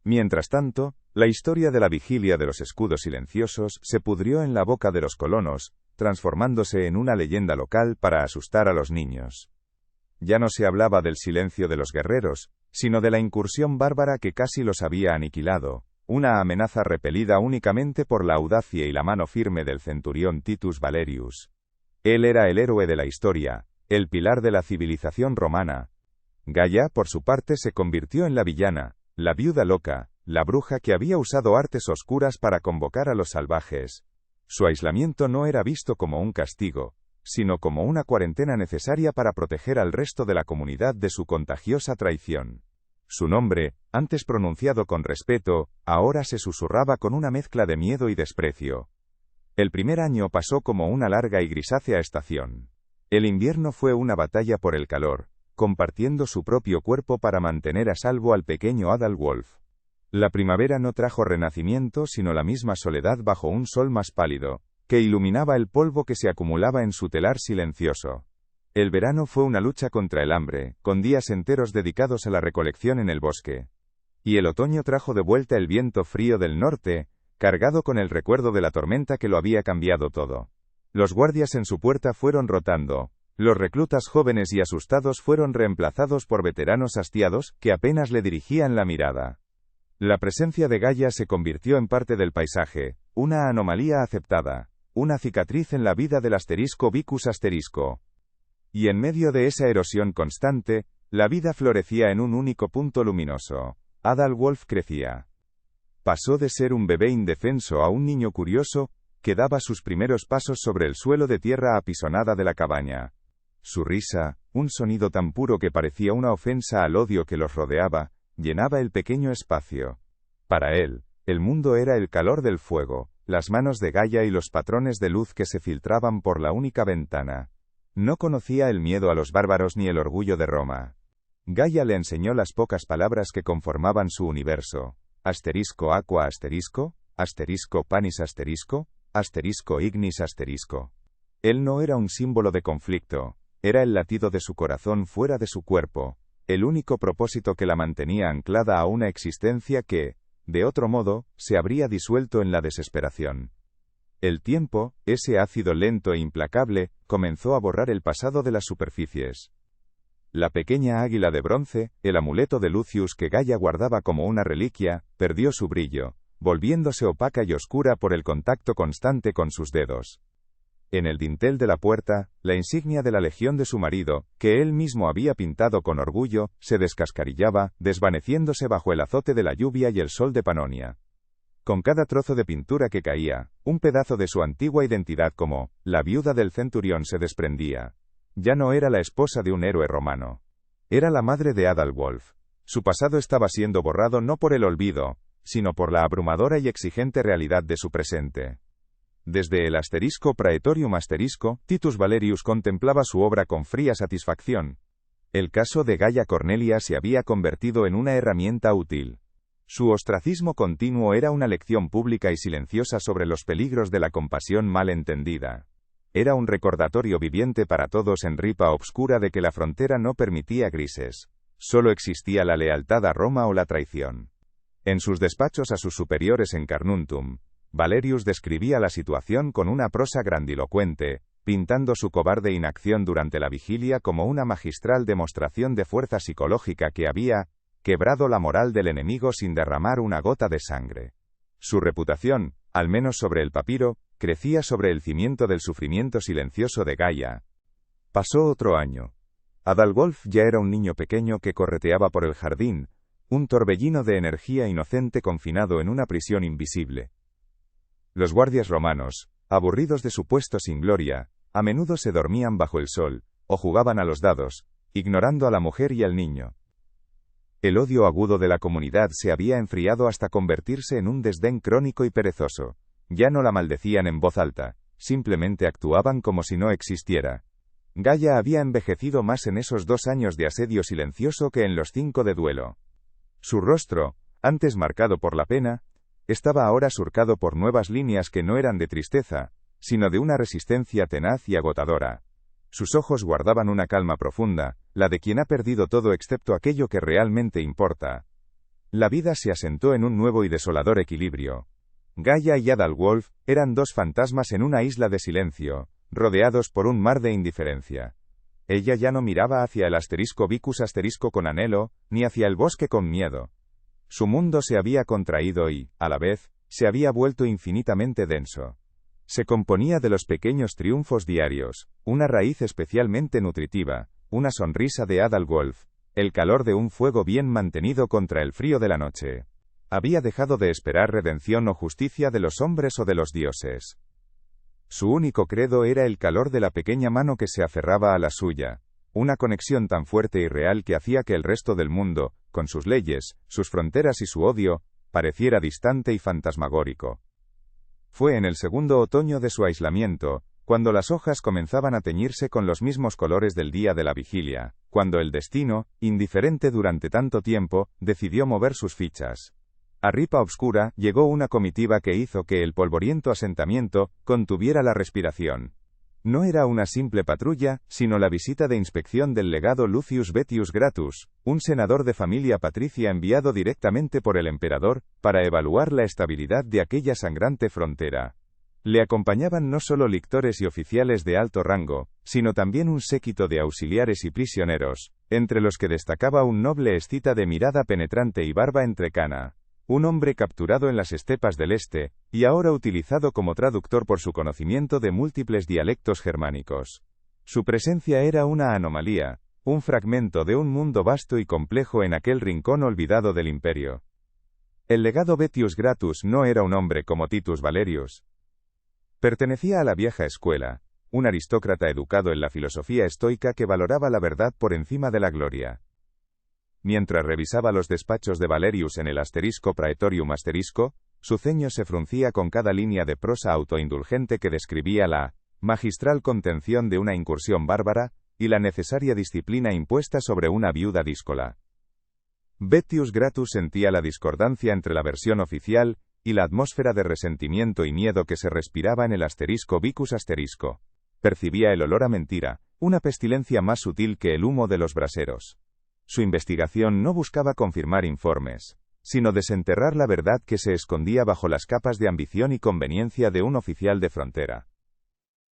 Mientras tanto, la historia de la vigilia de los escudos silenciosos se pudrió en la boca de los colonos, transformándose en una leyenda local para asustar a los niños. Ya no se hablaba del silencio de los guerreros, sino de la incursión bárbara que casi los había aniquilado, una amenaza repelida únicamente por la audacia y la mano firme del centurión Titus Valerius. Él era el héroe de la historia, el pilar de la civilización romana. Gaia, por su parte, se convirtió en la villana, la viuda loca, la bruja que había usado artes oscuras para convocar a los salvajes. Su aislamiento no era visto como un castigo, sino como una cuarentena necesaria para proteger al resto de la comunidad de su contagiosa traición. Su nombre, antes pronunciado con respeto, ahora se susurraba con una mezcla de miedo y desprecio. El primer año pasó como una larga y grisácea estación. El invierno fue una batalla por el calor, compartiendo su propio cuerpo para mantener a salvo al pequeño Adalwolf. La primavera no trajo renacimiento sino la misma soledad bajo un sol más pálido, que iluminaba el polvo que se acumulaba en su telar silencioso. El verano fue una lucha contra el hambre, con días enteros dedicados a la recolección en el bosque. Y el otoño trajo de vuelta el viento frío del norte, cargado con el recuerdo de la tormenta que lo había cambiado todo. Los guardias en su puerta fueron rotando, los reclutas jóvenes y asustados fueron reemplazados por veteranos hastiados, que apenas le dirigían la mirada. La presencia de Gaia se convirtió en parte del paisaje, una anomalía aceptada, una cicatriz en la vida del asterisco Vicus asterisco. Y en medio de esa erosión constante, la vida florecía en un único punto luminoso. Adalwolf crecía. Pasó de ser un bebé indefenso a un niño curioso, que daba sus primeros pasos sobre el suelo de tierra apisonada de la cabaña. Su risa, un sonido tan puro que parecía una ofensa al odio que los rodeaba, llenaba el pequeño espacio. Para él, el mundo era el calor del fuego, las manos de Gaia y los patrones de luz que se filtraban por la única ventana. No conocía el miedo a los bárbaros ni el orgullo de Roma. Gaia le enseñó las pocas palabras que conformaban su universo. Asterisco aqua asterisco, asterisco panis asterisco, asterisco ignis asterisco. Él no era un símbolo de conflicto, era el latido de su corazón fuera de su cuerpo, el único propósito que la mantenía anclada a una existencia que, de otro modo, se habría disuelto en la desesperación. El tiempo, ese ácido lento e implacable, comenzó a borrar el pasado de las superficies. La pequeña águila de bronce, el amuleto de Lucius que Gaia guardaba como una reliquia, perdió su brillo, volviéndose opaca y oscura por el contacto constante con sus dedos. En el dintel de la puerta, la insignia de la legión de su marido, que él mismo había pintado con orgullo, se descascarillaba, desvaneciéndose bajo el azote de la lluvia y el sol de Panonia. Con cada trozo de pintura que caía, un pedazo de su antigua identidad como la viuda del centurión se desprendía. Ya no era la esposa de un héroe romano. Era la madre de Adalwolf. Su pasado estaba siendo borrado no por el olvido, sino por la abrumadora y exigente realidad de su presente. Desde el asterisco Praetorium asterisco, Titus Valerius contemplaba su obra con fría satisfacción. El caso de Gaia Cornelia se había convertido en una herramienta útil. Su ostracismo continuo era una lección pública y silenciosa sobre los peligros de la compasión mal entendida. Era un recordatorio viviente para todos en ripa obscura de que la frontera no permitía grises. Solo existía la lealtad a Roma o la traición. En sus despachos a sus superiores en Carnuntum, Valerius describía la situación con una prosa grandilocuente, pintando su cobarde inacción durante la vigilia como una magistral demostración de fuerza psicológica que había quebrado la moral del enemigo sin derramar una gota de sangre. Su reputación, al menos sobre el papiro, crecía sobre el cimiento del sufrimiento silencioso de Gaia. Pasó otro año. Adalwolf ya era un niño pequeño que correteaba por el jardín, un torbellino de energía inocente confinado en una prisión invisible. Los guardias romanos, aburridos de su puesto sin gloria, a menudo se dormían bajo el sol, o jugaban a los dados, ignorando a la mujer y al niño. El odio agudo de la comunidad se había enfriado hasta convertirse en un desdén crónico y perezoso. Ya no la maldecían en voz alta, simplemente actuaban como si no existiera. Gaia había envejecido más en esos 2 años de asedio silencioso que en los 5 de duelo. Su rostro, antes marcado por la pena, estaba ahora surcado por nuevas líneas que no eran de tristeza, sino de una resistencia tenaz y agotadora. Sus ojos guardaban una calma profunda, la de quien ha perdido todo excepto aquello que realmente importa. La vida se asentó en un nuevo y desolador equilibrio. Gaia y Adalwolf eran dos fantasmas en una isla de silencio, rodeados por un mar de indiferencia. Ella ya no miraba hacia el asterisco Vicus asterisco con anhelo, ni hacia el bosque con miedo. Su mundo se había contraído y, a la vez, se había vuelto infinitamente denso. Se componía de los pequeños triunfos diarios, una raíz especialmente nutritiva, una sonrisa de Adalwolf, el calor de un fuego bien mantenido contra el frío de la noche. Había dejado de esperar redención o justicia de los hombres o de los dioses. Su único credo era el calor de la pequeña mano que se aferraba a la suya, una conexión tan fuerte y real que hacía que el resto del mundo, con sus leyes, sus fronteras y su odio, pareciera distante y fantasmagórico. Fue en el segundo otoño de su aislamiento, cuando las hojas comenzaban a teñirse con los mismos colores del día de la vigilia, cuando el destino, indiferente durante tanto tiempo, decidió mover sus fichas. A Ripa Obscura llegó una comitiva que hizo que el polvoriento asentamiento contuviera la respiración. No era una simple patrulla, sino la visita de inspección del legado Lucius Vettius Gratus, un senador de familia patricia enviado directamente por el emperador, para evaluar la estabilidad de aquella sangrante frontera. Le acompañaban no solo lictores y oficiales de alto rango, sino también un séquito de auxiliares y prisioneros, entre los que destacaba un noble escita de mirada penetrante y barba entrecana. Un hombre capturado en las estepas del este, y ahora utilizado como traductor por su conocimiento de múltiples dialectos germánicos. Su presencia era una anomalía, un fragmento de un mundo vasto y complejo en aquel rincón olvidado del imperio. El legado Vettius Gratus no era un hombre como Titus Valerius. Pertenecía a la vieja escuela, un aristócrata educado en la filosofía estoica que valoraba la verdad por encima de la gloria. Mientras revisaba los despachos de Valerius en el asterisco Praetorium asterisco, su ceño se fruncía con cada línea de prosa autoindulgente que describía la magistral contención de una incursión bárbara, y la necesaria disciplina impuesta sobre una viuda díscola. Vettius Gratus sentía la discordancia entre la versión oficial y la atmósfera de resentimiento y miedo que se respiraba en el asterisco Vicus asterisco. Percibía el olor a mentira, una pestilencia más sutil que el humo de los braseros. Su investigación no buscaba confirmar informes, sino desenterrar la verdad que se escondía bajo las capas de ambición y conveniencia de un oficial de frontera.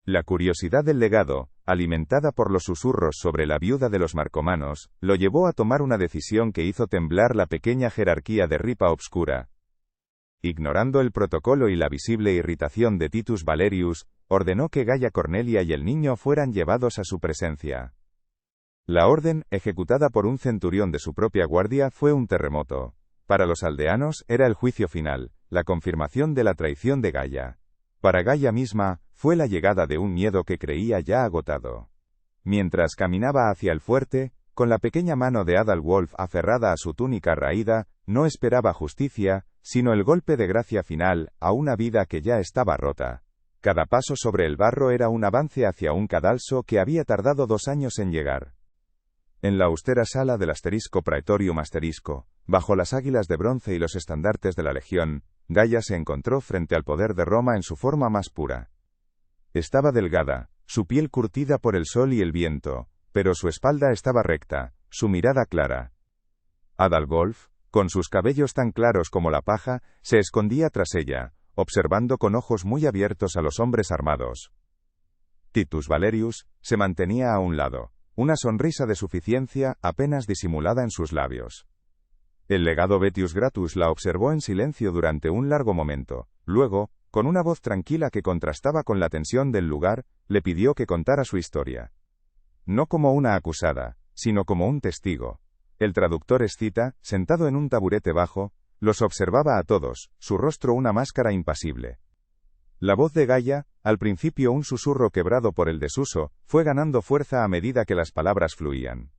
La curiosidad del legado, alimentada por los susurros sobre la viuda de los marcomanos, lo llevó a tomar una decisión que hizo temblar la pequeña jerarquía de Ripa Obscura. Ignorando el protocolo y la visible irritación de Titus Valerius, ordenó que Gaia Cornelia y el niño fueran llevados a su presencia. La orden, ejecutada por un centurión de su propia guardia, fue un terremoto. Para los aldeanos, era el juicio final, la confirmación de la traición de Gaia. Para Gaia misma, fue la llegada de un miedo que creía ya agotado. Mientras caminaba hacia el fuerte, con la pequeña mano de Adalwolf aferrada a su túnica raída, no esperaba justicia, sino el golpe de gracia final, a una vida que ya estaba rota. Cada paso sobre el barro era un avance hacia un cadalso que había tardado 2 años en llegar. En la austera sala del asterisco Praetorium asterisco, bajo las águilas de bronce y los estandartes de la legión, Gaia se encontró frente al poder de Roma en su forma más pura. Estaba delgada, su piel curtida por el sol y el viento, pero su espalda estaba recta, su mirada clara. Adalwolf, con sus cabellos tan claros como la paja, se escondía tras ella, observando con ojos muy abiertos a los hombres armados. Titus Valerius se mantenía a un lado, una sonrisa de suficiencia apenas disimulada en sus labios. El legado Vettius Gratus la observó en silencio durante un largo momento. Luego, con una voz tranquila que contrastaba con la tensión del lugar, le pidió que contara su historia. No como una acusada, sino como un testigo. El traductor escita, sentado en un taburete bajo, los observaba a todos, su rostro una máscara impasible. La voz de Gaia, al principio un susurro quebrado por el desuso, fue ganando fuerza a medida que las palabras fluían.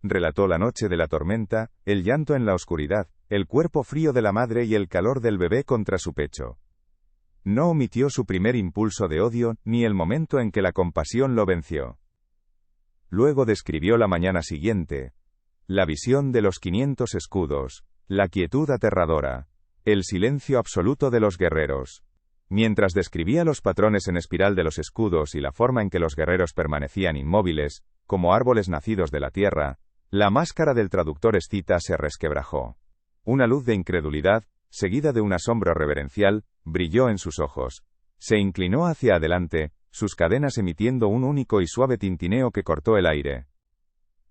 Relató la noche de la tormenta, el llanto en la oscuridad, el cuerpo frío de la madre y el calor del bebé contra su pecho. No omitió su primer impulso de odio, ni el momento en que la compasión lo venció. Luego describió la mañana siguiente, la visión de los 500 escudos, la quietud aterradora, el silencio absoluto de los guerreros. Mientras describía los patrones en espiral de los escudos y la forma en que los guerreros permanecían inmóviles, como árboles nacidos de la tierra, la máscara del traductor escita se resquebrajó. Una luz de incredulidad, seguida de un asombro reverencial, brilló en sus ojos. Se inclinó hacia adelante, sus cadenas emitiendo un único y suave tintineo que cortó el aire.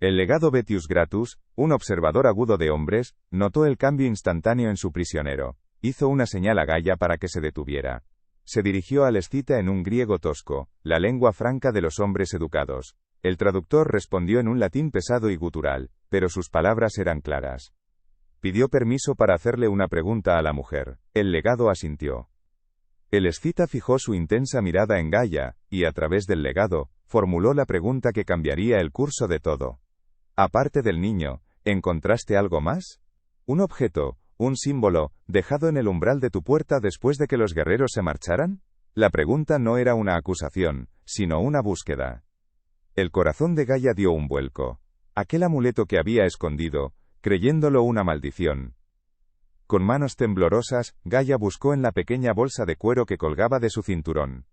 El legado Betius Gratus, un observador agudo de hombres, notó el cambio instantáneo en su prisionero. Hizo una señal a Gaia para que se detuviera. Se dirigió al escita en un griego tosco, la lengua franca de los hombres educados. El traductor respondió en un latín pesado y gutural, pero sus palabras eran claras. Pidió permiso para hacerle una pregunta a la mujer. El legado asintió. El escita fijó su intensa mirada en Gaia, y a través del legado, formuló la pregunta que cambiaría el curso de todo. Aparte del niño, ¿encontraste algo más? ¿Un objeto, un símbolo, dejado en el umbral de tu puerta después de que los guerreros se marcharan? La pregunta no era una acusación, sino una búsqueda. El corazón de Gaia dio un vuelco. Aquel amuleto que había escondido, creyéndolo una maldición. Con manos temblorosas, Gaia buscó en la pequeña bolsa de cuero que colgaba de su cinturón.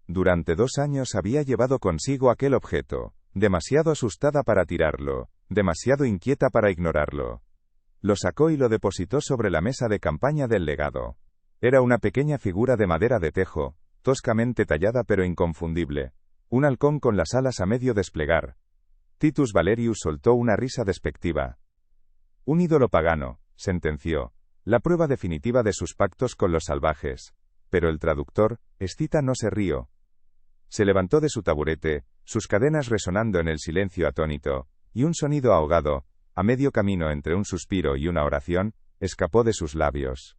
Durante 2 años había llevado consigo aquel objeto, demasiado asustada para tirarlo, demasiado inquieta para ignorarlo. Lo sacó y lo depositó sobre la mesa de campaña del legado. Era una pequeña figura de madera de tejo, toscamente tallada pero inconfundible. Un halcón con las alas a medio desplegar. Titus Valerius soltó una risa despectiva. Un ídolo pagano, sentenció, la prueba definitiva de sus pactos con los salvajes. Pero el traductor, escita, no se rió. Se levantó de su taburete, sus cadenas resonando en el silencio atónito, y un sonido ahogado, a medio camino entre un suspiro y una oración, escapó de sus labios.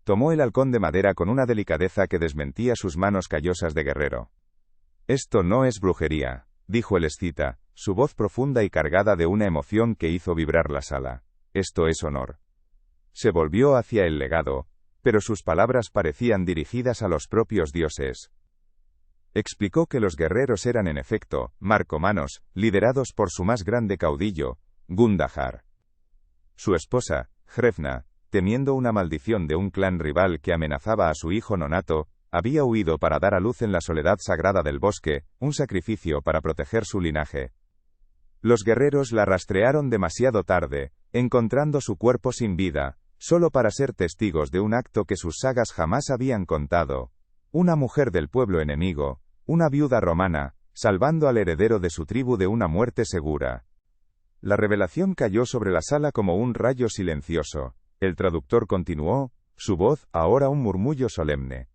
Tomó el halcón de madera con una delicadeza que desmentía sus manos callosas de guerrero. Esto no es brujería, dijo el escita, su voz profunda y cargada de una emoción que hizo vibrar la sala. Esto es honor. Se volvió hacia el legado, pero sus palabras parecían dirigidas a los propios dioses. Explicó que los guerreros eran en efecto, marcomanos, liderados por su más grande caudillo, Gundahar. Su esposa, Hrefna, temiendo una maldición de un clan rival que amenazaba a su hijo nonato, había huido para dar a luz en la soledad sagrada del bosque, un sacrificio para proteger su linaje. Los guerreros la rastrearon demasiado tarde, encontrando su cuerpo sin vida, solo para ser testigos de un acto que sus sagas jamás habían contado. Una mujer del pueblo enemigo, una viuda romana, salvando al heredero de su tribu de una muerte segura. La revelación cayó sobre la sala como un rayo silencioso. El traductor continuó, su voz ahora un murmullo solemne.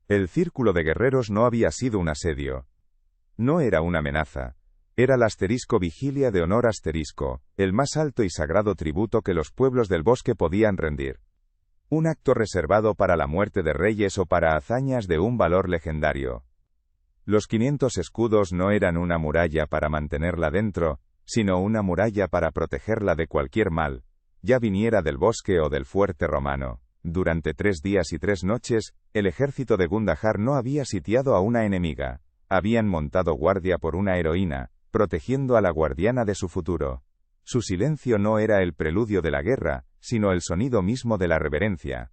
El círculo de guerreros no había sido un asedio. No era una amenaza. Era el asterisco vigilia de honor asterisco, el más alto y sagrado tributo que los pueblos del bosque podían rendir. Un acto reservado para la muerte de reyes o para hazañas de un valor legendario. Los 500 escudos no eran una muralla para mantenerla dentro, sino una muralla para protegerla de cualquier mal, ya viniera del bosque o del fuerte romano. Durante 3 días y 3 noches, el ejército de Gundahar no había sitiado a una enemiga. Habían montado guardia por una heroína, protegiendo a la guardiana de su futuro. Su silencio no era el preludio de la guerra, sino el sonido mismo de la reverencia.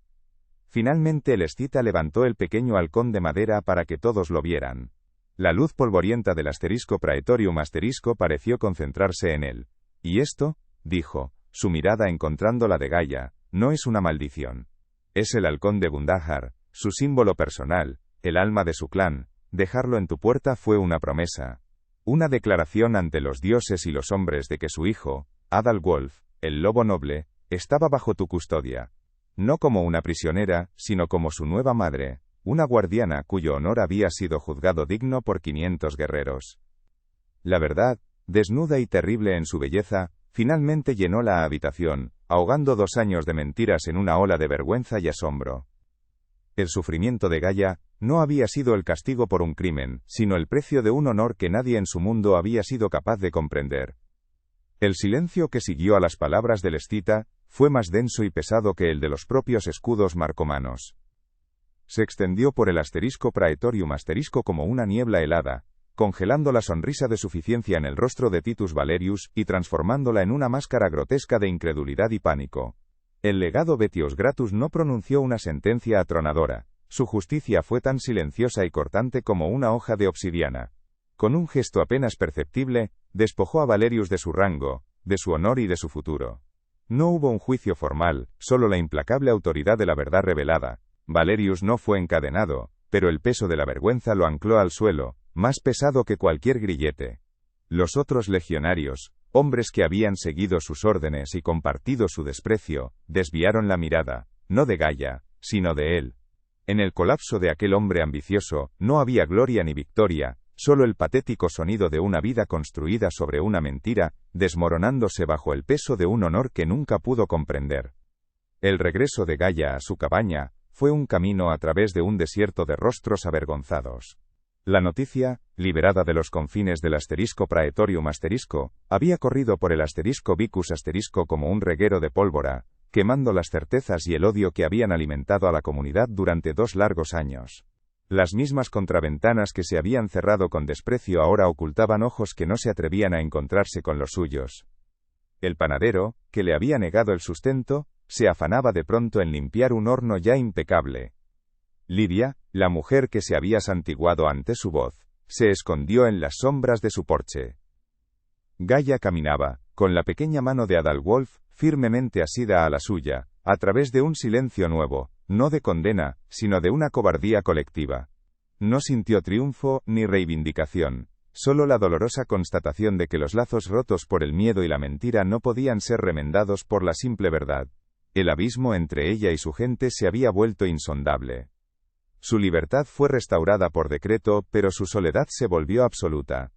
Finalmente el escita levantó el pequeño halcón de madera para que todos lo vieran. La luz polvorienta del asterisco Praetorium asterisco pareció concentrarse en él. ¿Y esto?, dijo, su mirada encontrando la de Gaia, no es una maldición. Es el halcón de Gundahar, su símbolo personal, el alma de su clan. Dejarlo en tu puerta fue una promesa. Una declaración ante los dioses y los hombres de que su hijo, Adalwolf, el lobo noble, estaba bajo tu custodia. No como una prisionera, sino como su nueva madre, una guardiana cuyo honor había sido juzgado digno por 500 guerreros. La verdad, desnuda y terrible en su belleza, finalmente llenó la habitación, ahogando 2 años de mentiras en una ola de vergüenza y asombro. El sufrimiento de Gaia no había sido el castigo por un crimen, sino el precio de un honor que nadie en su mundo había sido capaz de comprender. El silencio que siguió a las palabras del escita fue más denso y pesado que el de los propios escudos marcomanos. Se extendió por el asterisco Praetorium asterisco como una niebla helada, congelando la sonrisa de suficiencia en el rostro de Titus Valerius y transformándola en una máscara grotesca de incredulidad y pánico. El legado Betius Gratus no pronunció una sentencia atronadora. Su justicia fue tan silenciosa y cortante como una hoja de obsidiana. Con un gesto apenas perceptible, despojó a Valerius de su rango, de su honor y de su futuro. No hubo un juicio formal, solo la implacable autoridad de la verdad revelada. Valerius no fue encadenado, pero el peso de la vergüenza lo ancló al suelo, más pesado que cualquier grillete. Los otros legionarios, hombres que habían seguido sus órdenes y compartido su desprecio, desviaron la mirada, no de Gaia, sino de él. En el colapso de aquel hombre ambicioso, no había gloria ni victoria, solo el patético sonido de una vida construida sobre una mentira, desmoronándose bajo el peso de un honor que nunca pudo comprender. El regreso de Gaia a su cabaña fue un camino a través de un desierto de rostros avergonzados. La noticia, liberada de los confines del *Praetorium*, había corrido por el *Vicus* como un reguero de pólvora, quemando las certezas y el odio que habían alimentado a la comunidad durante 2 largos años. Las mismas contraventanas que se habían cerrado con desprecio ahora ocultaban ojos que no se atrevían a encontrarse con los suyos. El panadero, que le había negado el sustento, se afanaba de pronto en limpiar un horno ya impecable. Lidia, la mujer que se había santiguado ante su voz, se escondió en las sombras de su porche. Gaia caminaba, con la pequeña mano de Adalwolf, firmemente asida a la suya, a través de un silencio nuevo, no de condena, sino de una cobardía colectiva. No sintió triunfo ni reivindicación, solo la dolorosa constatación de que los lazos rotos por el miedo y la mentira no podían ser remendados por la simple verdad. El abismo entre ella y su gente se había vuelto insondable. Su libertad fue restaurada por decreto, pero su soledad se volvió absoluta.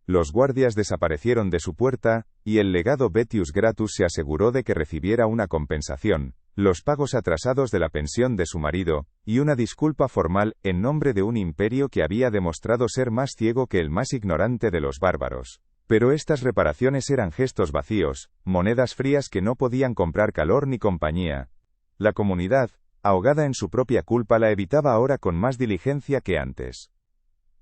Los guardias desaparecieron de su puerta, y el legado Betius Gratus se aseguró de que recibiera una compensación, los pagos atrasados de la pensión de su marido, y una disculpa formal, en nombre de un imperio que había demostrado ser más ciego que el más ignorante de los bárbaros. Pero estas reparaciones eran gestos vacíos, monedas frías que no podían comprar calor ni compañía. La comunidad, ahogada en su propia culpa, la evitaba ahora con más diligencia que antes.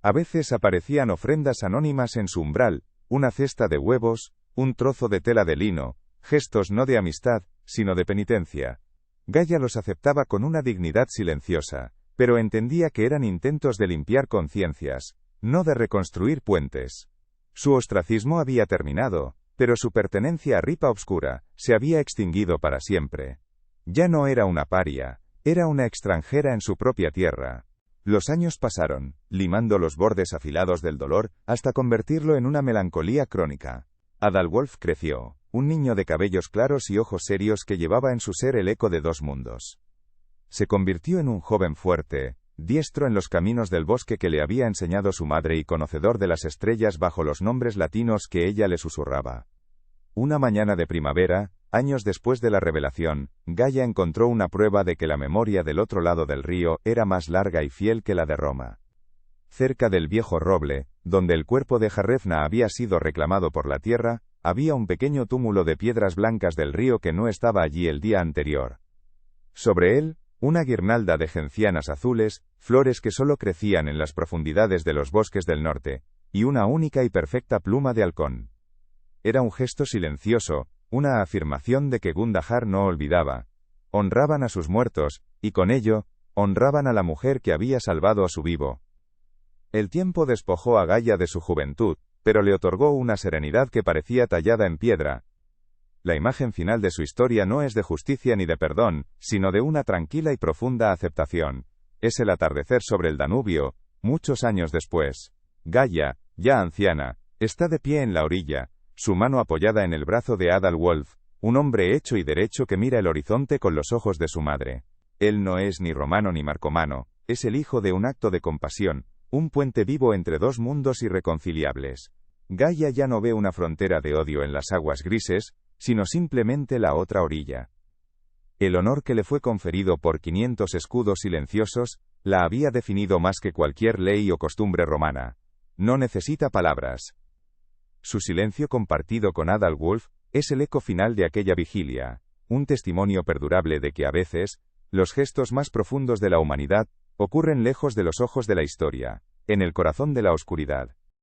A veces aparecían ofrendas anónimas en su umbral, una cesta de huevos, un trozo de tela de lino, gestos no de amistad, sino de penitencia. Gaia los aceptaba con una dignidad silenciosa, pero entendía que eran intentos de limpiar conciencias, no de reconstruir puentes. Su ostracismo había terminado, pero su pertenencia a Ripa Obscura se había extinguido para siempre. Ya no era una paria, era una extranjera en su propia tierra. Los años pasaron, limando los bordes afilados del dolor, hasta convertirlo en una melancolía crónica. Adalwolf creció, un niño de cabellos claros y ojos serios que llevaba en su ser el eco de 2 mundos. Se convirtió en un joven fuerte, diestro en los caminos del bosque que le había enseñado su madre y conocedor de las estrellas bajo los nombres latinos que ella le susurraba. Una mañana de primavera, años después de la revelación, Gaia encontró una prueba de que la memoria del otro lado del río era más larga y fiel que la de Roma. Cerca del viejo roble, donde el cuerpo de Jarrefna había sido reclamado por la tierra, había un pequeño túmulo de piedras blancas del río que no estaba allí el día anterior. Sobre él, una guirnalda de gencianas azules, flores que solo crecían en las profundidades de los bosques del norte, y una única y perfecta pluma de halcón. Era un gesto silencioso, una afirmación de que Gundahar no olvidaba. Honraban a sus muertos, y con ello, honraban a la mujer que había salvado a su vivo. El tiempo despojó a Gaia de su juventud, pero le otorgó una serenidad que parecía tallada en piedra. La imagen final de su historia no es de justicia ni de perdón, sino de una tranquila y profunda aceptación. Es el atardecer sobre el Danubio, muchos años después. Gaia, ya anciana, está de pie en la orilla, su mano apoyada en el brazo de Adalwolf, un hombre hecho y derecho que mira el horizonte con los ojos de su madre. Él no es ni romano ni marcomano, es el hijo de un acto de compasión, un puente vivo entre 2 mundos irreconciliables. Gaia ya no ve una frontera de odio en las aguas grises, sino simplemente la otra orilla. El honor que le fue conferido por 500 escudos silenciosos, la había definido más que cualquier ley o costumbre romana. No necesita palabras. Su silencio compartido con Adalwolf es el eco final de aquella vigilia, un testimonio perdurable de que a veces, los gestos más profundos de la humanidad, ocurren lejos de los ojos de la historia, en el corazón de la oscuridad.